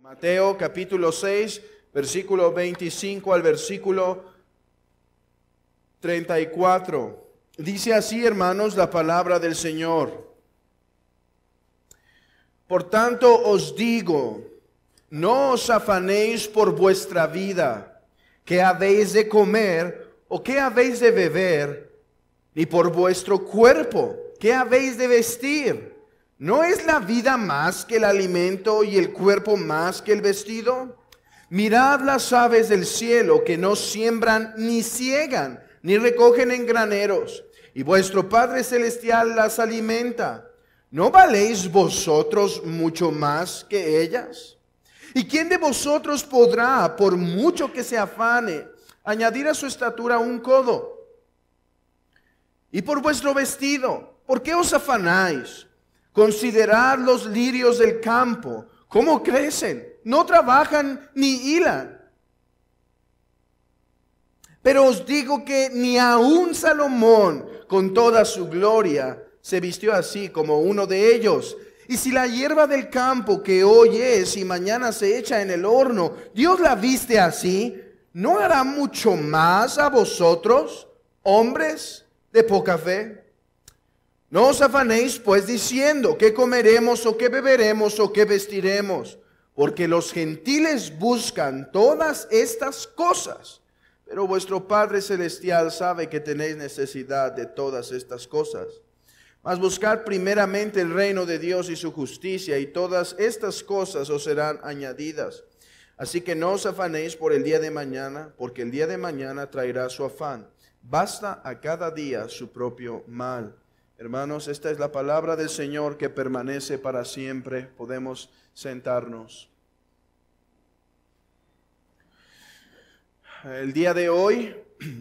Mateo capítulo 6, versículo 25 al versículo 34. Dice así, hermanos, la palabra del Señor. Por tanto os digo, no os afanéis por vuestra vida, qué habéis de comer o qué habéis de beber, ni por vuestro cuerpo, qué habéis de vestir. ¿No es la vida más que el alimento y el cuerpo más que el vestido? Mirad las aves del cielo, que no siembran ni ciegan, ni recogen en graneros, y vuestro Padre Celestial las alimenta. ¿No valéis vosotros mucho más que ellas? ¿Y quién de vosotros podrá, por mucho que se afane, añadir a su estatura un codo? Y por vuestro vestido, ¿por qué os afanáis? Considerad los lirios del campo, cómo crecen, no trabajan ni hilan. Pero os digo que ni aun Salomón, con toda su gloria, se vistió así como uno de ellos. Y si la hierba del campo que hoy es y mañana se echa en el horno, Dios la viste así, ¿no hará mucho más a vosotros, hombres de poca fe? No os afanéis pues diciendo, ¿qué comeremos o qué beberemos o qué vestiremos? Porque los gentiles buscan todas estas cosas, pero vuestro Padre Celestial sabe que tenéis necesidad de todas estas cosas. Mas buscad primeramente el reino de Dios y su justicia, y todas estas cosas os serán añadidas. Así que no os afanéis por el día de mañana, porque el día de mañana traerá su afán. Basta a cada día su propio mal. Hermanos, esta es la palabra del Señor que permanece para siempre. Podemos sentarnos. El día de hoy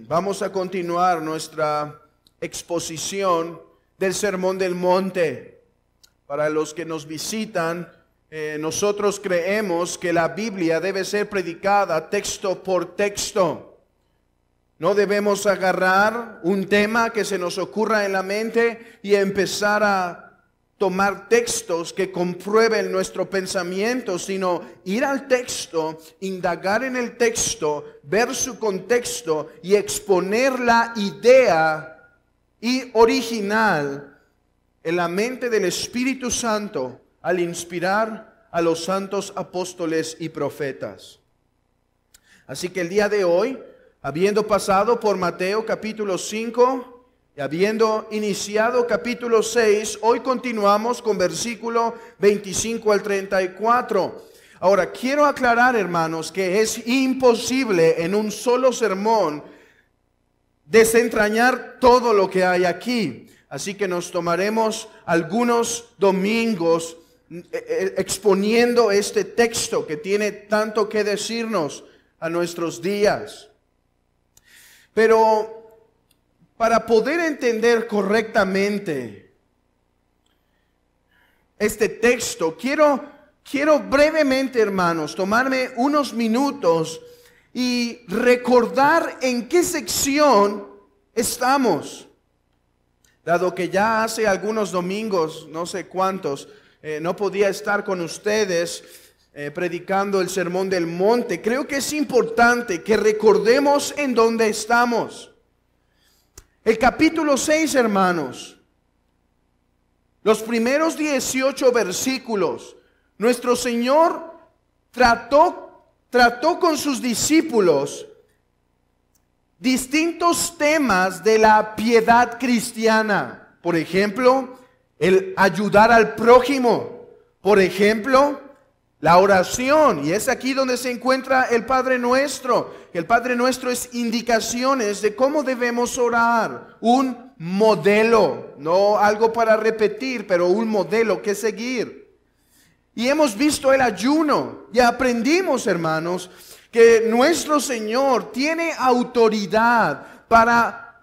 vamos a continuar nuestra exposición del Sermón del Monte. Para los que nos visitan, nosotros creemos que la Biblia debe ser predicada texto por texto. No debemos agarrar un tema que se nos ocurra en la mente y empezar a tomar textos que comprueben nuestro pensamiento, sino ir al texto, indagar en el texto, ver su contexto y exponer la idea y original en la mente del Espíritu Santo al inspirar a los santos apóstoles y profetas. Así que el día de hoy, habiendo pasado por Mateo capítulo 5 y habiendo iniciado capítulo 6, hoy continuamos con versículo 25 al 34. Ahora, quiero aclarar, hermanos, que es imposible en un solo sermón desentrañar todo lo que hay aquí. Así que nos tomaremos algunos domingos exponiendo este texto que tiene tanto que decirnos a nuestros días. Pero para poder entender correctamente este texto, quiero brevemente, hermanos, tomarme unos minutos y recordar en qué sección estamos. Dado que ya hace algunos domingos, no sé cuántos, no podía estar con ustedes predicando el Sermón del Monte, creo que es importante que recordemos en dónde estamos. El capítulo 6, hermanos, los primeros 18 versículos, nuestro Señor trató con sus discípulos distintos temas de la piedad cristiana. Por ejemplo, el ayudar al prójimo. Por ejemplo, la oración, y es aquí donde se encuentra el Padre Nuestro. El Padre Nuestro es indicaciones de cómo debemos orar, un modelo, no algo para repetir, pero un modelo que seguir. Y hemos visto el ayuno, y aprendimos, hermanos, que nuestro Señor tiene autoridad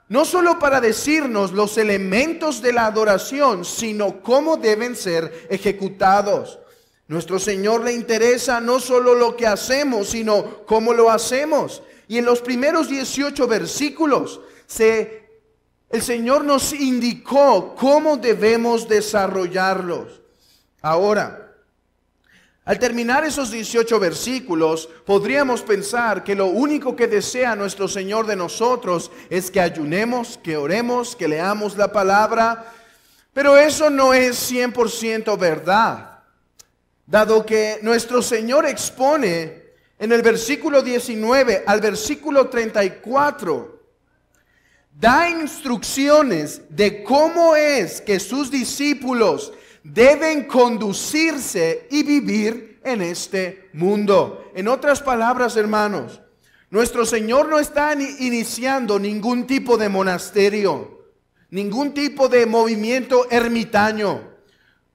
no solo para decirnos los elementos de la adoración, sino cómo deben ser ejecutados. Nuestro Señor le interesa no solo lo que hacemos, sino cómo lo hacemos. Y en los primeros 18 versículos, el Señor nos indicó cómo debemos desarrollarlos. Ahora, Al terminar esos 18 versículos, podríamos pensar que lo único que desea nuestro Señor de nosotros es que ayunemos, que oremos, que leamos la palabra. Pero eso no es 100% verdad, dado que nuestro Señor expone en el versículo 19 al versículo 34, da instrucciones de cómo es que sus discípulos deben conducirse y vivir en este mundo. En otras palabras, hermanos, nuestro Señor no está iniciando ningún tipo de monasterio, ningún tipo de movimiento ermitaño,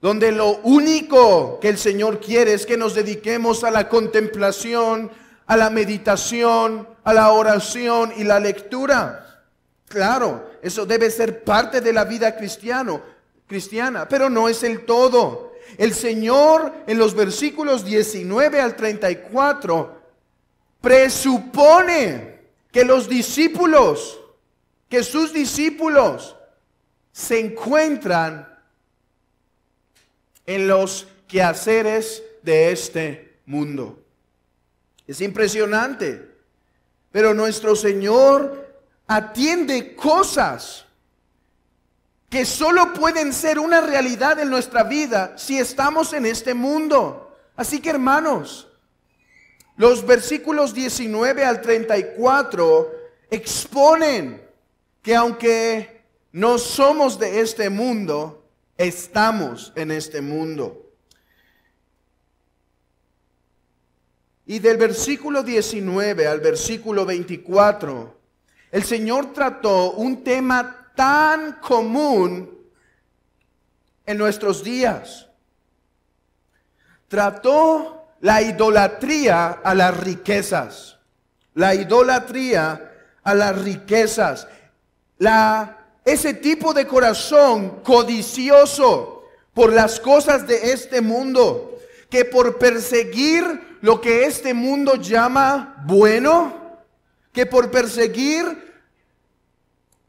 donde lo único que el Señor quiere es que nos dediquemos a la contemplación, a la meditación, a la oración y la lectura. Claro, eso debe ser parte de la vida cristiana, pero no es el todo. El Señor en los versículos 19 al 34 presupone que sus discípulos se encuentran en los quehaceres de este mundo. Es impresionante, pero nuestro Señor atiende cosas que solo pueden ser una realidad en nuestra vida si estamos en este mundo. Así que, hermanos, los versículos 19 al 34 exponen que aunque no somos de este mundo, estamos en este mundo. Y del versículo 19 al versículo 24, el Señor trató un tema tan común en nuestros días. Trató la idolatría a las riquezas. La idolatría a las riquezas. Ese tipo de corazón codicioso por las cosas de este mundo, que por perseguir lo que este mundo llama bueno, que por perseguir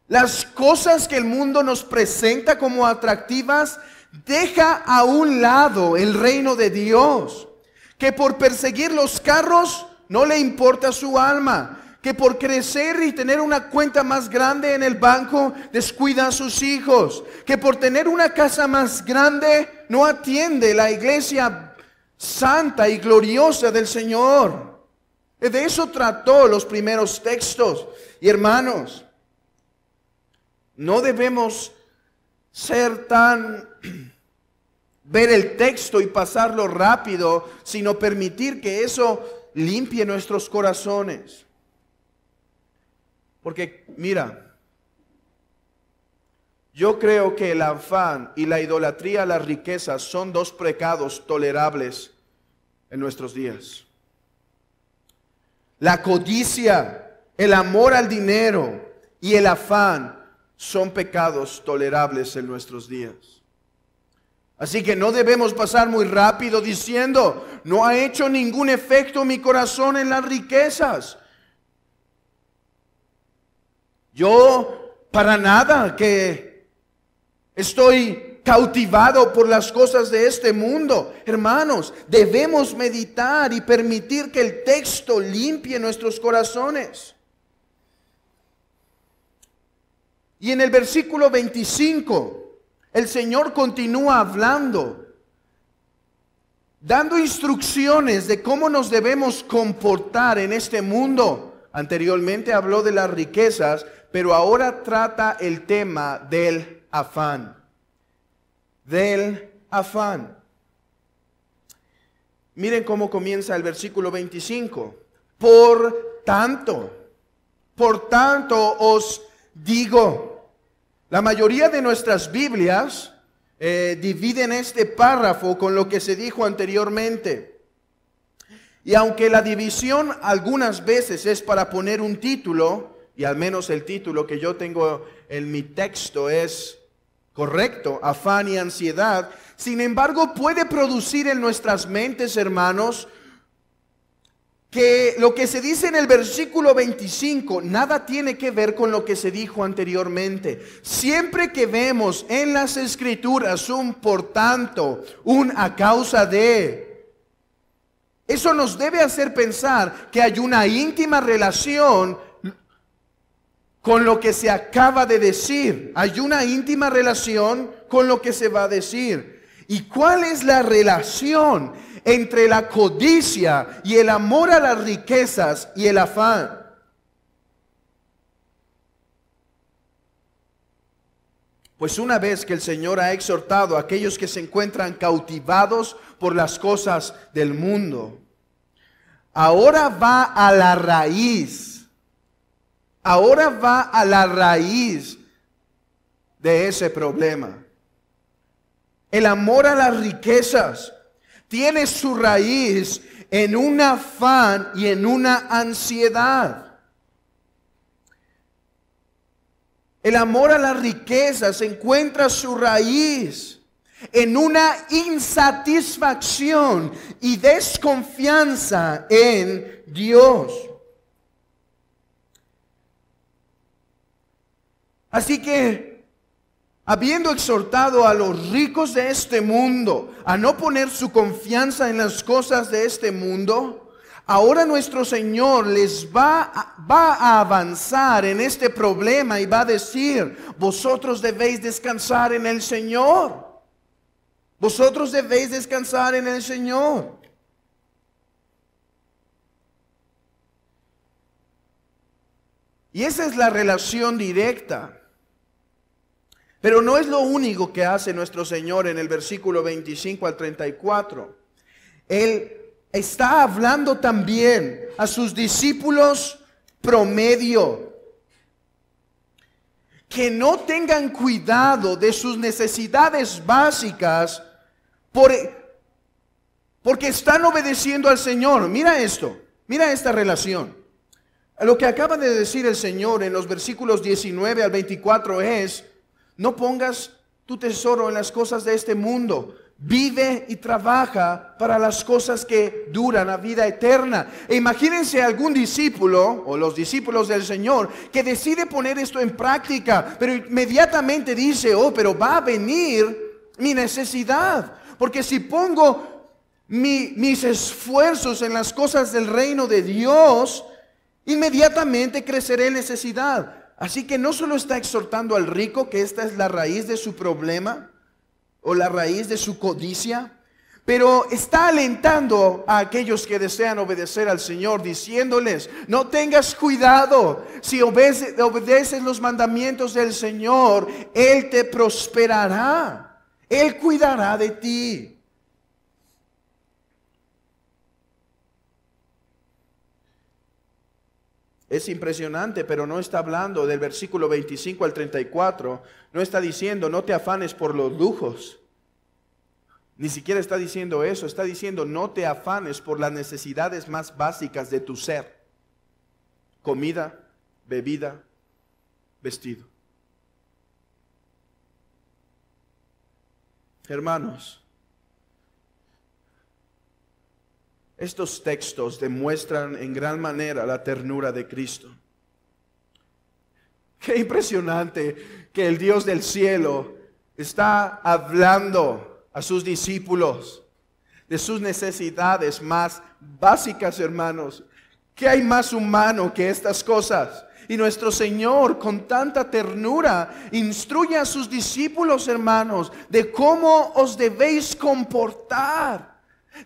las cosas que el mundo nos presenta como atractivas, deja a un lado el reino de Dios. Que por perseguir los carros no le importa su alma. Que por crecer y tener una cuenta más grande en el banco descuida a sus hijos. Que por tener una casa más grande no atiende la iglesia santa y gloriosa del Señor. De eso trató los primeros textos. Y hermanos, no debemos ser ver el texto y pasarlo rápido, sino permitir que eso limpie nuestros corazones. Porque mira, yo creo que el afán y la idolatría a las riquezas son dos pecados tolerables en nuestros días. La codicia, el amor al dinero y el afán son pecados tolerables en nuestros días. Así que no debemos pasar muy rápido diciendo, no ha hecho ningún efecto mi corazón en las riquezas. Yo para nada que estoy cautivado por las cosas de este mundo. Hermanos, debemos meditar y permitir que el texto limpie nuestros corazones. Y en el versículo 25, el Señor continúa hablando, dando instrucciones de cómo nos debemos comportar en este mundo. Anteriormente habló de las riquezas, pero ahora trata el tema del afán. Del afán. Miren cómo comienza el versículo 25. Por tanto os digo. La mayoría de nuestras Biblias dividen este párrafo con lo que se dijo anteriormente. Y aunque la división algunas veces es para poner un título, y al menos el título que yo tengo en mi texto es correcto, afán y ansiedad, sin embargo puede producir en nuestras mentes, hermanos, que lo que se dice en el versículo 25 nada tiene que ver con lo que se dijo anteriormente. Siempre que vemos en las Escrituras un por tanto, un a causa de, Eso nos debe hacer pensar que hay una íntima relación con lo que se acaba de decir. Hay una íntima relación con lo que se va a decir. ¿Y cuál es la relación entre la codicia y el amor a las riquezas y el afán? Pues una vez que el Señor ha exhortado a aquellos que se encuentran cautivados por las cosas del mundo, ahora va a la raíz. Ahora va a la raíz de ese problema. El amor a las riquezas tiene su raíz en un afán y en una ansiedad. El amor a las riquezas encuentra su raíz en una insatisfacción y desconfianza en Dios. Así que, habiendo exhortado a los ricos de este mundo a no poner su confianza en las cosas de este mundo, ahora nuestro Señor les va a avanzar en este problema y va a decir: vosotros debéis descansar en el Señor. Vosotros debéis descansar en el Señor. Y esa es la relación directa. Pero no es lo único que hace nuestro Señor en el versículo 25 al 34. Él está hablando también a sus discípulos promedio, que no tengan cuidado de sus necesidades básicas porque están obedeciendo al Señor. Mira esto, mira esta relación. Lo que acaba de decir el Señor en los versículos 19 al 24 es: no pongas tu tesoro en las cosas de este mundo. Vive y trabaja para las cosas que duran a vida eterna. E imagínense algún discípulo o los discípulos del Señor que decide poner esto en práctica, pero inmediatamente dice: oh, pero va a venir mi necesidad. Porque si pongo mis esfuerzos en las cosas del reino de Dios, inmediatamente creceré en necesidad. Así que no solo está exhortando al rico, que esta es la raíz de su problema o la raíz de su codicia, pero está alentando a aquellos que desean obedecer al Señor, diciéndoles: no tengas cuidado, si obedeces los mandamientos del Señor, Él te prosperará, Él cuidará de ti. Es impresionante, pero no está hablando del versículo 25 al 34. No está diciendo: no te afanes por los lujos. Ni siquiera está diciendo eso. Está diciendo: no te afanes por las necesidades más básicas de tu ser. Comida, bebida, vestido. Hermanos, estos textos demuestran en gran manera la ternura de Cristo. Qué impresionante que el Dios del cielo está hablando a sus discípulos de sus necesidades más básicas, hermanos. ¿Qué hay más humano que estas cosas? Y nuestro Señor, con tanta ternura, instruye a sus discípulos, hermanos, de cómo os debéis comportar,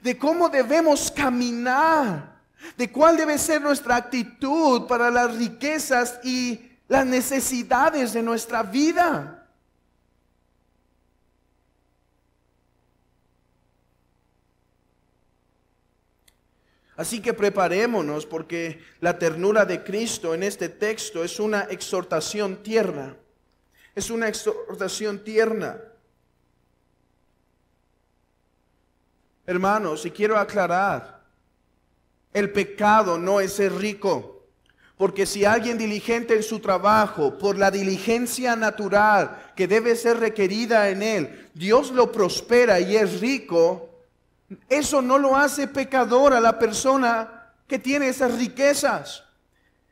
de cómo debemos caminar, de cuál debe ser nuestra actitud para las riquezas y las necesidades de nuestra vida. Así que preparémonos, porque la ternura de Cristo en este texto es una exhortación tierna. Es una exhortación tierna. Hermanos, y quiero aclarar, el pecado no es ser rico, porque si alguien diligente en su trabajo, por la diligencia natural que debe ser requerida en él, Dios lo prospera y es rico, eso no lo hace pecador a la persona que tiene esas riquezas.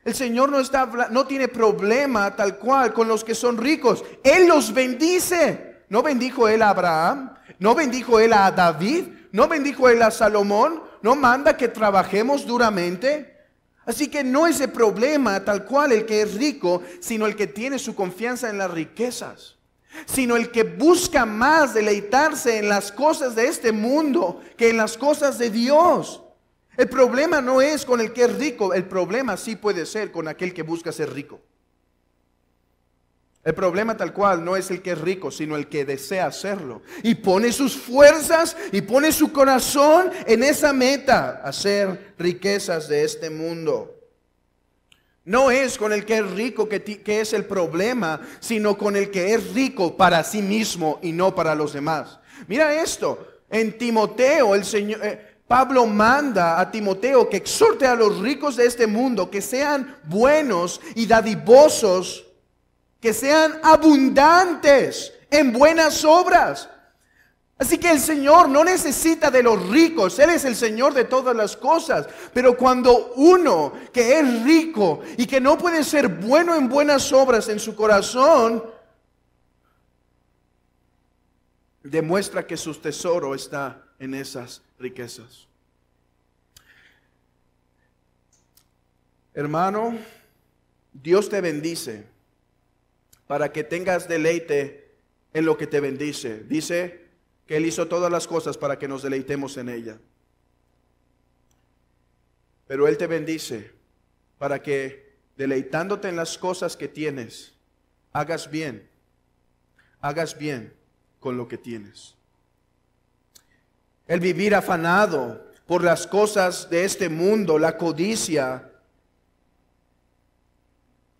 El Señor no tiene problema tal cual con los que son ricos. Él los bendice. ¿No bendijo Él a Abraham? ¿No bendijo Él a David? ¿No bendijo Él a Salomón? no manda que trabajemos duramente. Así que no es el problema tal cual el que es rico, sino el que tiene su confianza en las riquezas, sino el que busca más deleitarse en las cosas de este mundo que en las cosas de Dios. El problema no es con el que es rico, el problema sí puede ser con aquel que busca ser rico. El problema tal cual no es el que es rico, sino el que desea hacerlo. Y pone sus fuerzas y pone su corazón en esa meta, hacer riquezas de este mundo. No es con el que es rico que es el problema, sino con el que es rico para sí mismo y no para los demás. Mira esto, en Timoteo el Señor... Pablo manda a Timoteo que exhorte a los ricos de este mundo que sean buenos y dadivosos, que sean abundantes en buenas obras. Así que el Señor no necesita de los ricos, Él es el Señor de todas las cosas. Pero cuando uno que es rico y que no puede ser bueno en buenas obras en su corazón, demuestra que su tesoro está en esas riquezas. Hermano, Dios te bendice para que tengas deleite en lo que te bendice. Dice que Él hizo todas las cosas para que nos deleitemos en ella. Pero Él te bendice para que, deleitándote en las cosas que tienes, hagas bien con lo que tienes. El vivir afanado por las cosas de este mundo, la codicia,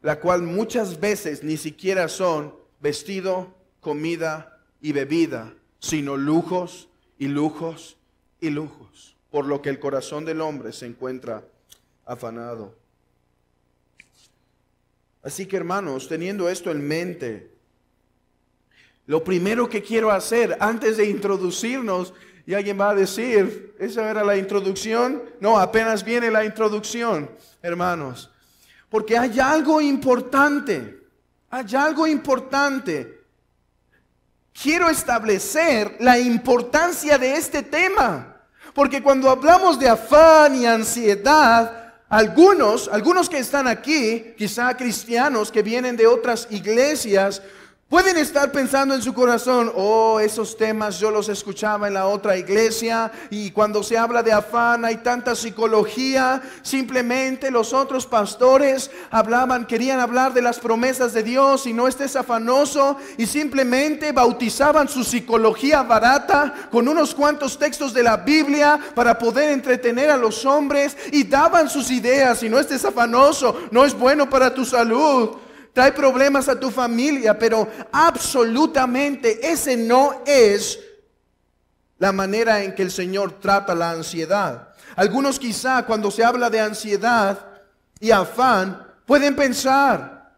la cual muchas veces ni siquiera son vestido, comida y bebida, sino lujos y lujos y lujos, por lo que el corazón del hombre se encuentra afanado. Así que, hermanos, teniendo esto en mente, lo primero que quiero hacer antes de introducirnos, y alguien va a decir, ¿esa era la introducción? No, apenas viene la introducción, hermanos. Porque hay algo importante, Quiero establecer la importancia de este tema. Porque cuando hablamos de afán y ansiedad, algunos que están aquí, quizá cristianos que vienen de otras iglesias, pueden estar pensando en su corazón, oh, esos temas yo los escuchaba en la otra iglesia, y cuando se habla de afán hay tanta psicología. Simplemente los otros pastores querían hablar de las promesas de Dios y no estés afanoso, y simplemente bautizaban su psicología barata con unos cuantos textos de la Biblia para poder entretener a los hombres, y daban sus ideas, y no estés afanoso, no es bueno para tu salud, trae problemas a tu familia. Pero absolutamente ese no es la manera en que el Señor trata la ansiedad. Algunos quizá cuando se habla de ansiedad y afán pueden pensar,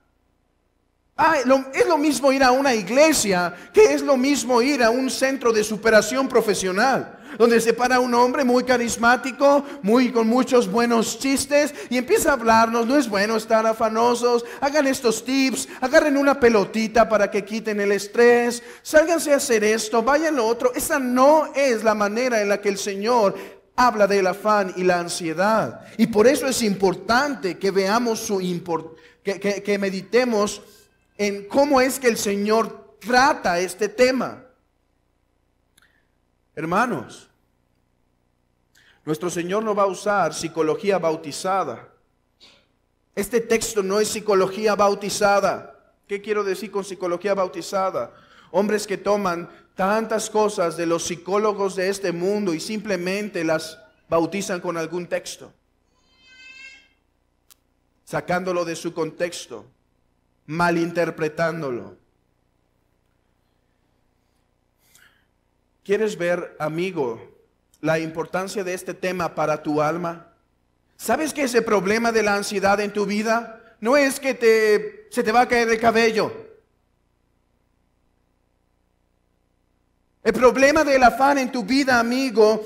es lo mismo ir a una iglesia que es lo mismo ir a un centro de superación profesional, donde se para un hombre muy carismático, con muchos buenos chistes, y empieza a hablarnos. No es bueno estar afanosos, hagan estos tips, agarren una pelotita para que quiten el estrés, sálganse a hacer esto, vayan lo otro. Esa no es la manera en la que el Señor habla del afán y la ansiedad. Y por eso es importante que veamos que meditemos en cómo es que el Señor trata este tema. Hermanos, nuestro Señor no va a usar psicología bautizada. Este texto no es psicología bautizada. ¿Qué quiero decir con psicología bautizada? Hombres que toman tantas cosas de los psicólogos de este mundo y simplemente las bautizan con algún texto, sacándolo de su contexto, malinterpretándolo. ¿Quieres ver, amigo, la importancia de este tema para tu alma? ¿Sabes que ese problema de la ansiedad en tu vida no es que se te va a caer el cabello? El problema del afán en tu vida, amigo,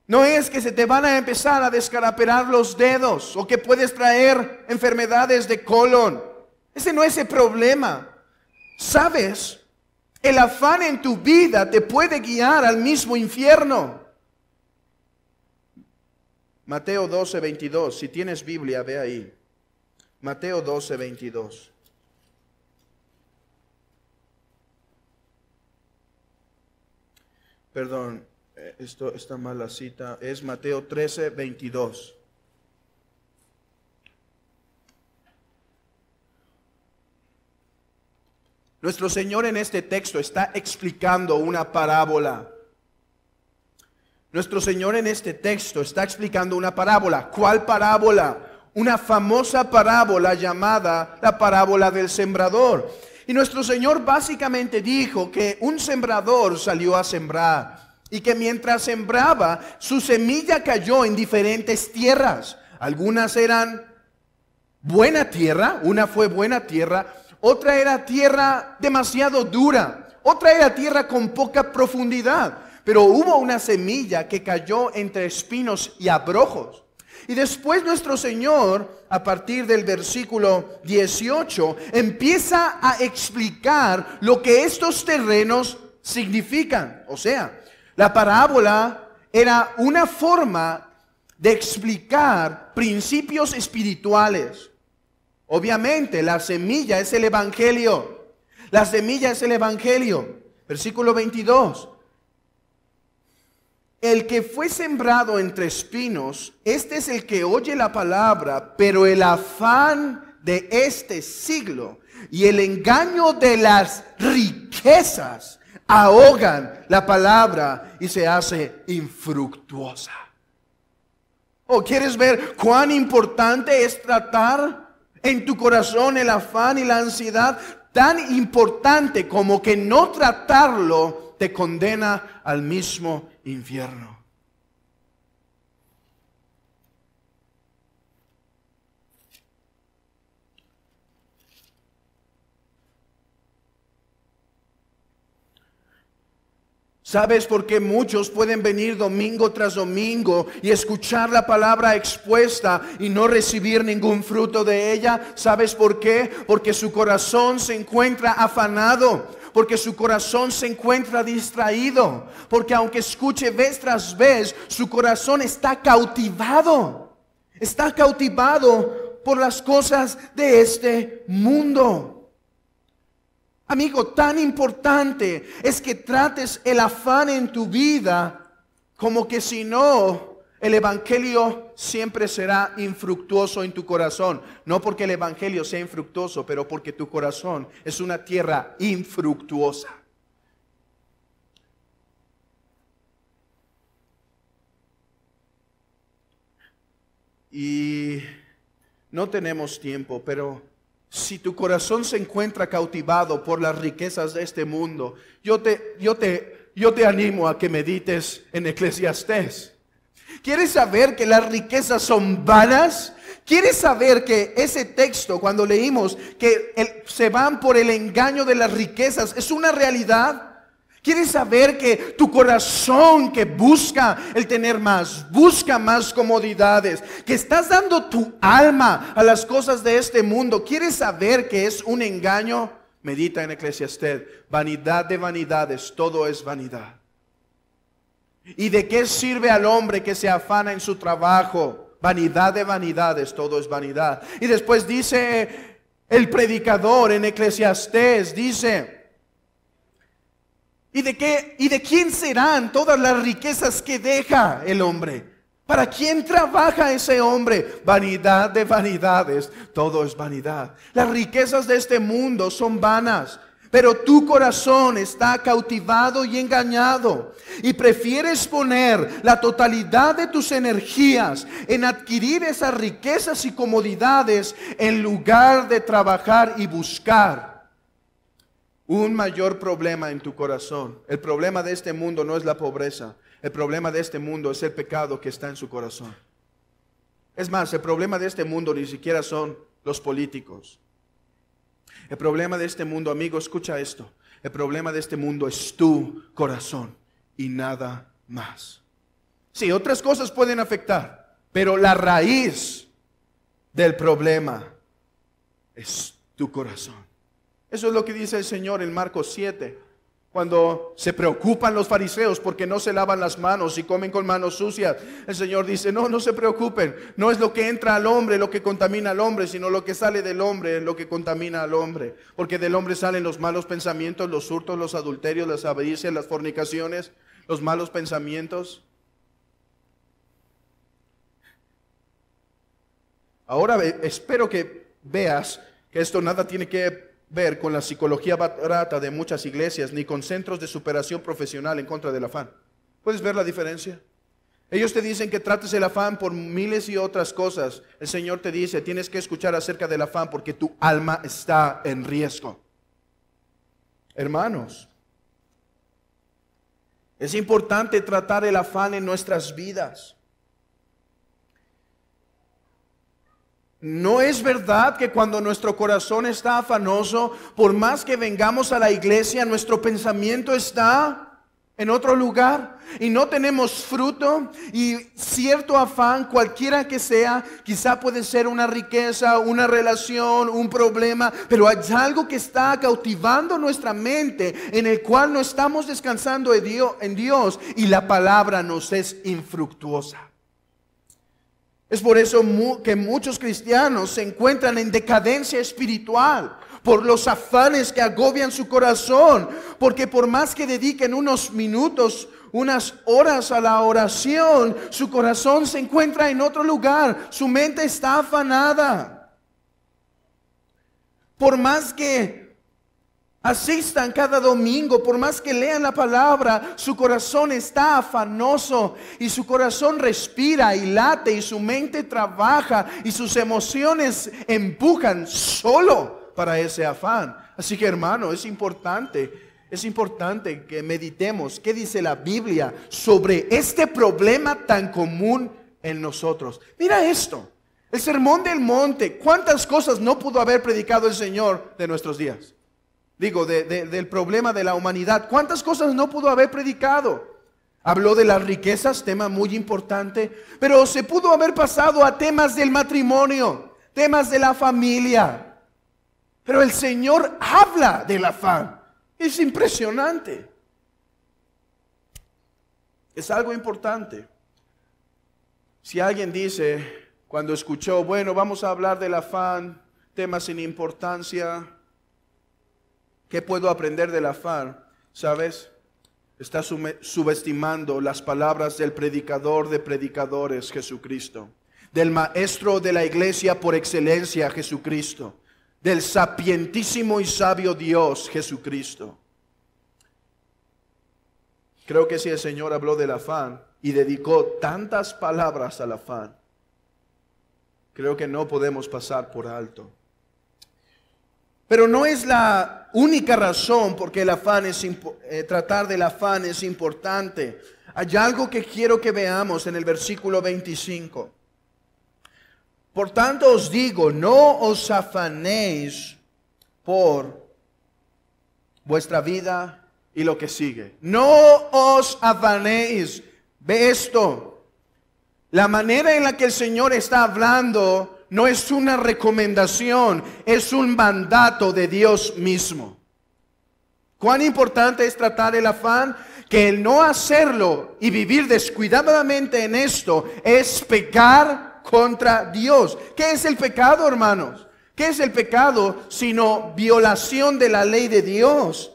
no es que se te van a empezar a descarapelar los dedos o que puedes traer enfermedades de colon. Ese no es el problema. ¿Sabes? El afán en tu vida te puede guiar al mismo infierno. Mateo 12:22. Si tienes Biblia, ve ahí. Mateo 12:22. Perdón, esto está mal la cita. Es Mateo 13:22. Nuestro Señor en este texto está explicando una parábola. Nuestro Señor en este texto está explicando una parábola. ¿Cuál parábola? Una famosa parábola llamada la parábola del sembrador. Y nuestro Señor básicamente dijo que un sembrador salió a sembrar y que mientras sembraba, su semilla cayó en diferentes tierras. Algunas eran buena tierra, una fue buena tierra, otra era tierra demasiado dura, otra era tierra con poca profundidad. Pero hubo una semilla que cayó entre espinos y abrojos. Y después nuestro Señor, a partir del versículo 18, empieza a explicar lo que estos terrenos significan. O sea, la parábola era una forma de explicar principios espirituales. Obviamente, la semilla es el Evangelio. La semilla es el Evangelio. Versículo 22. El que fue sembrado entre espinos, este es el que oye la palabra, pero el afán de este siglo y el engaño de las riquezas ahogan la palabra y se hace infructuosa. ¿O quieres ver cuán importante es tratar en tu corazón el afán y la ansiedad? Tan importante como que no tratarlo te condena al mismo infierno. ¿Sabes por qué muchos pueden venir domingo tras domingo y escuchar la palabra expuesta y no recibir ningún fruto de ella? ¿Sabes por qué? Porque su corazón se encuentra afanado, porque su corazón se encuentra distraído, porque aunque escuche vez tras vez, su corazón está cautivado por las cosas de este mundo. Amigo, tan importante es que trates el afán en tu vida como que si no, el Evangelio siempre será infructuoso en tu corazón. No porque el Evangelio sea infructuoso, pero porque tu corazón es una tierra infructuosa. Y no tenemos tiempo, pero si tu corazón se encuentra cautivado por las riquezas de este mundo, yo te animo a que medites en Eclesiastés. ¿Quieres saber que las riquezas son vanas? ¿Quieres saber que ese texto, cuando leímos que se van por el engaño de las riquezas, es una realidad? ¿Quieres saber que tu corazón que busca el tener más, busca más comodidades, que estás dando tu alma a las cosas de este mundo? ¿Quieres saber que es un engaño? Medita en Eclesiastés. Vanidad de vanidades, todo es vanidad. ¿Y de qué sirve al hombre que se afana en su trabajo? Vanidad de vanidades, todo es vanidad. Y después dice el predicador en Eclesiastés, dice: ¿y de quién serán todas las riquezas que deja el hombre? ¿Para quién trabaja ese hombre? Vanidad de vanidades, todo es vanidad. Las riquezas de este mundo son vanas, pero tu corazón está cautivado y engañado y prefieres poner la totalidad de tus energías en adquirir esas riquezas y comodidades en lugar de trabajar y buscar un mayor problema en tu corazón. El problema de este mundo no es la pobreza. El problema de este mundo es el pecado que está en su corazón. Es más, el problema de este mundo ni siquiera son los políticos. El problema de este mundo, amigo, escucha esto. El problema de este mundo es tu corazón y nada más. Sí, otras cosas pueden afectar, pero la raíz del problema es tu corazón. Eso es lo que dice el Señor en Marcos 7, Cuando se preocupan los fariseos porque no se lavan las manos y comen con manos sucias, el Señor dice, no se preocupen. No es lo que entra al hombre lo que contamina al hombre, sino lo que sale del hombre lo que contamina al hombre. Porque del hombre salen los malos pensamientos, los hurtos, los adulterios, las avaricias, las fornicaciones, los malos pensamientos. Ahora espero que veas que esto nada tiene que ver con la psicología barata de muchas iglesias, ni con centros de superación profesional en contra del afán. ¿Puedes ver la diferencia? Ellos te dicen que trates el afán por miles y otras cosas. El Señor te dice, tienes que escuchar acerca del afán porque tu alma está en riesgo. Hermanos, es importante tratar el afán en nuestras vidas. ¿No es verdad que cuando nuestro corazón está afanoso, por más que vengamos a la iglesia, nuestro pensamiento está en otro lugar y no tenemos fruto? Y cierto afán, cualquiera que sea, quizá puede ser una riqueza, una relación, un problema, pero hay algo que está cautivando nuestra mente, en el cual no estamos descansando en Dios y la palabra nos es infructuosa. Es por eso que muchos cristianos se encuentran en decadencia espiritual por los afanes que agobian su corazón, porque por más que dediquen unos minutos, unas horas a la oración, su corazón se encuentra en otro lugar, su mente está afanada. Por más que asistan cada domingo, por más que lean la palabra, su corazón está afanoso y su corazón respira y late y su mente trabaja y sus emociones empujan solo para ese afán. Así que, hermano, es importante que meditemos qué dice la Biblia sobre este problema tan común en nosotros. Mira esto, el Sermón del Monte, ¿cuántas cosas no pudo haber predicado el Señor de nuestros días? Digo, del problema de la humanidad. ¿Cuántas cosas no pudo haber predicado? Habló de las riquezas, tema muy importante, pero se pudo haber pasado a temas del matrimonio, temas de la familia. Pero el Señor habla del afán. Es impresionante. Es algo importante. Si alguien dice, cuando escuchó, bueno, vamos a hablar del afán, temas sin importancia, ¿qué puedo aprender del afán? ¿Sabes? Está subestimando las palabras del predicador de predicadores, Jesucristo. Del maestro de la iglesia por excelencia, Jesucristo. Del sapientísimo y sabio Dios, Jesucristo. Creo que si el Señor habló del afán y dedicó tantas palabras al afán, creo que no podemos pasar por alto. Pero no es la única razón por qué el afán tratar del afán es importante. Hay algo que quiero que veamos en el versículo 25. Por tanto os digo, no os afanéis por vuestra vida y lo que sigue. No os afanéis. Ve esto. La manera en la que el Señor está hablando no es una recomendación, es un mandato de Dios mismo. ¿Cuán importante es tratar el afán? Que el no hacerlo y vivir descuidadamente en esto es pecar contra Dios. ¿Qué es el pecado, hermanos? ¿Qué es el pecado sino violación de la ley de Dios?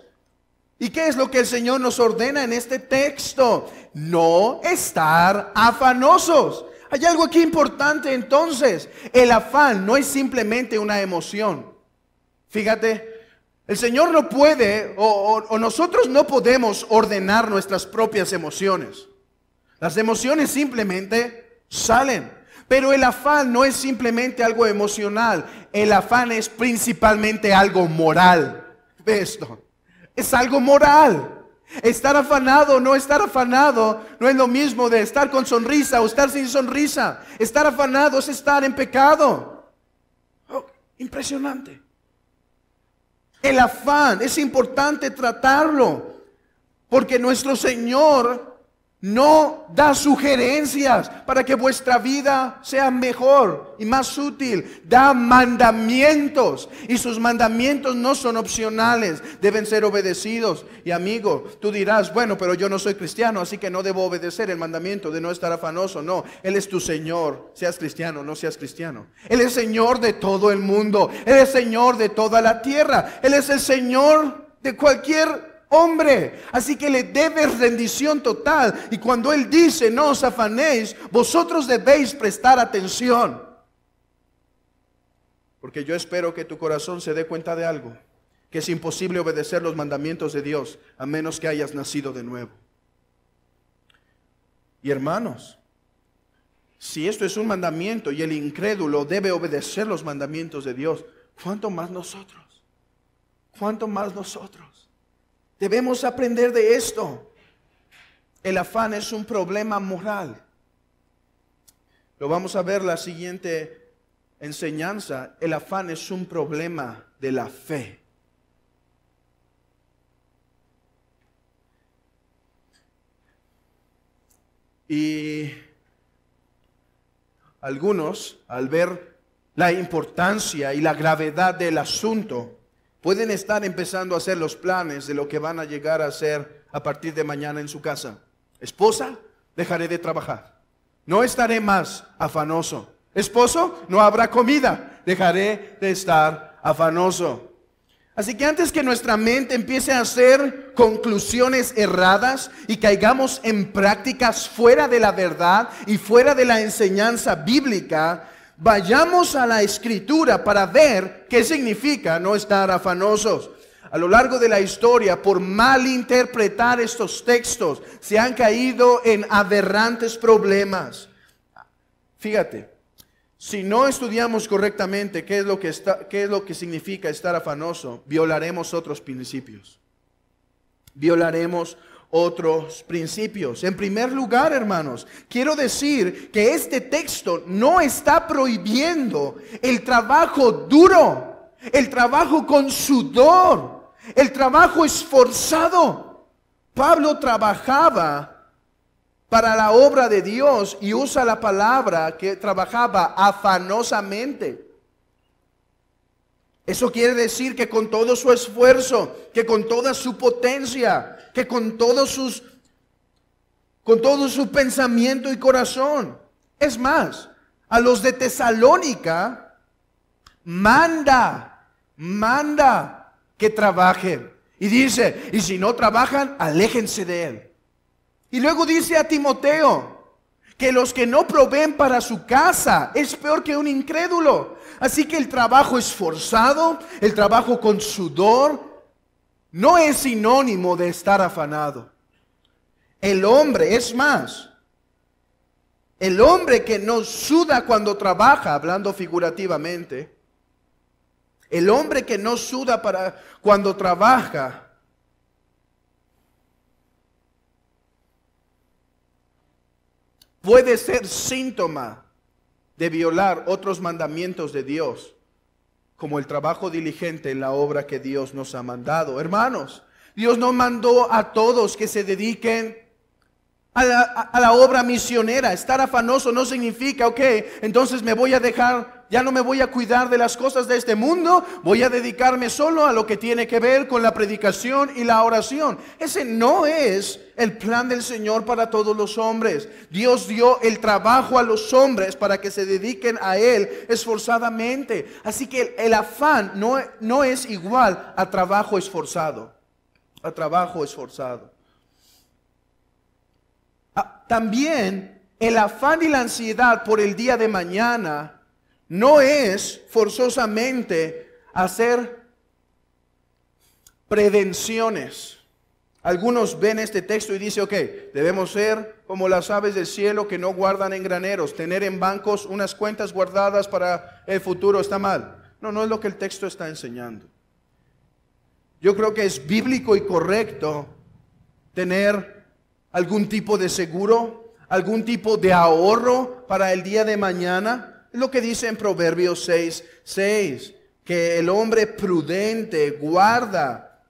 ¿Y qué es lo que el Señor nos ordena en este texto? No estar afanosos. Hay algo aquí importante entonces. El afán no es simplemente una emoción. Fíjate, el Señor no puede o nosotros no podemos ordenar nuestras propias emociones. Las emociones simplemente salen. Pero el afán no es simplemente algo emocional. El afán es principalmente algo moral. ¿Ve esto? Es algo moral. Estar afanado o no estar afanado no es lo mismo de estar con sonrisa o estar sin sonrisa. Estar afanado es estar en pecado. Oh, impresionante. El afán es importante tratarlo, porque nuestro Señor no da sugerencias para que vuestra vida sea mejor y más útil. Da mandamientos, y sus mandamientos no son opcionales, deben ser obedecidos. Y amigo, tú dirás, bueno, pero yo no soy cristiano, así que no debo obedecer el mandamiento de no estar afanoso. No, Él es tu Señor, seas cristiano o no seas cristiano. Él es Señor de todo el mundo, Él es Señor de toda la tierra, Él es el Señor de cualquier hombre, así que le debes rendición total. Y cuando Él dice no os afanéis, vosotros debéis prestar atención, porque yo espero que tu corazón se dé cuenta de algo, que es imposible obedecer los mandamientos de Dios a menos que hayas nacido de nuevo. Y hermanos, si esto es un mandamiento y el incrédulo debe obedecer los mandamientos de Dios, ¿cuánto más nosotros? ¿Cuánto más nosotros? Debemos aprender de esto. El afán es un problema moral. Lo vamos a ver la siguiente enseñanza. El afán es un problema de la fe. Y algunos, al ver la importancia y la gravedad del asunto, pueden estar empezando a hacer los planes de lo que van a llegar a hacer a partir de mañana en su casa. Esposa, dejaré de trabajar. No estaré más afanoso. Esposo, no habrá comida. Dejaré de estar afanoso. Así que antes que nuestra mente empiece a hacer conclusiones erradas y caigamos en prácticas fuera de la verdad y fuera de la enseñanza bíblica, vayamos a la Escritura para ver qué significa no estar afanosos. A lo largo de la historia, por malinterpretar estos textos, se han caído en aberrantes problemas. Fíjate, si no estudiamos correctamente qué es lo que significa estar afanoso, violaremos otros principios. Violaremos otros principios. En primer lugar, hermanos, quiero decir que este texto no está prohibiendo el trabajo duro, el trabajo con sudor, el trabajo esforzado. Pablo trabajaba para la obra de Dios y usa la palabra que trabajaba afanosamente. Eso quiere decir que con todo su esfuerzo, que con toda su potencia, que con todo su pensamiento y corazón. Es más, a los de Tesalónica manda que trabajen. Y dice, y si no trabajan, aléjense de él. Y luego dice a Timoteo que los que no proveen para su casa es peor que un incrédulo. Así que el trabajo esforzado, el trabajo con sudor, no es sinónimo de estar afanado. El hombre, es más, el hombre que no suda cuando trabaja, hablando figurativamente, el hombre que no suda cuando trabaja, puede ser síntoma de violar otros mandamientos de Dios, como el trabajo diligente en la obra que Dios nos ha mandado. Hermanos, Dios no mandó a todos que se dediquen a la obra misionera. Estar afanoso no significa, ok, entonces me voy a dejar, ya no me voy a cuidar de las cosas de este mundo, voy a dedicarme solo a lo que tiene que ver con la predicación y la oración. Ese no es el plan del Señor para todos los hombres. Dios dio el trabajo a los hombres para que se dediquen a Él esforzadamente. Así que el afán no es igual a trabajo esforzado. A trabajo esforzado. También el afán y la ansiedad por el día de mañana no es forzosamente hacer prevenciones. Algunos ven este texto y dicen, ok, debemos ser como las aves del cielo que no guardan en graneros. Tener en bancos unas cuentas guardadas para el futuro está mal. No es lo que el texto está enseñando. Yo creo que es bíblico y correcto tener algún tipo de seguro, algún tipo de ahorro para el día de mañana. Es lo que dice en Proverbios 6:6, que el hombre prudente guarda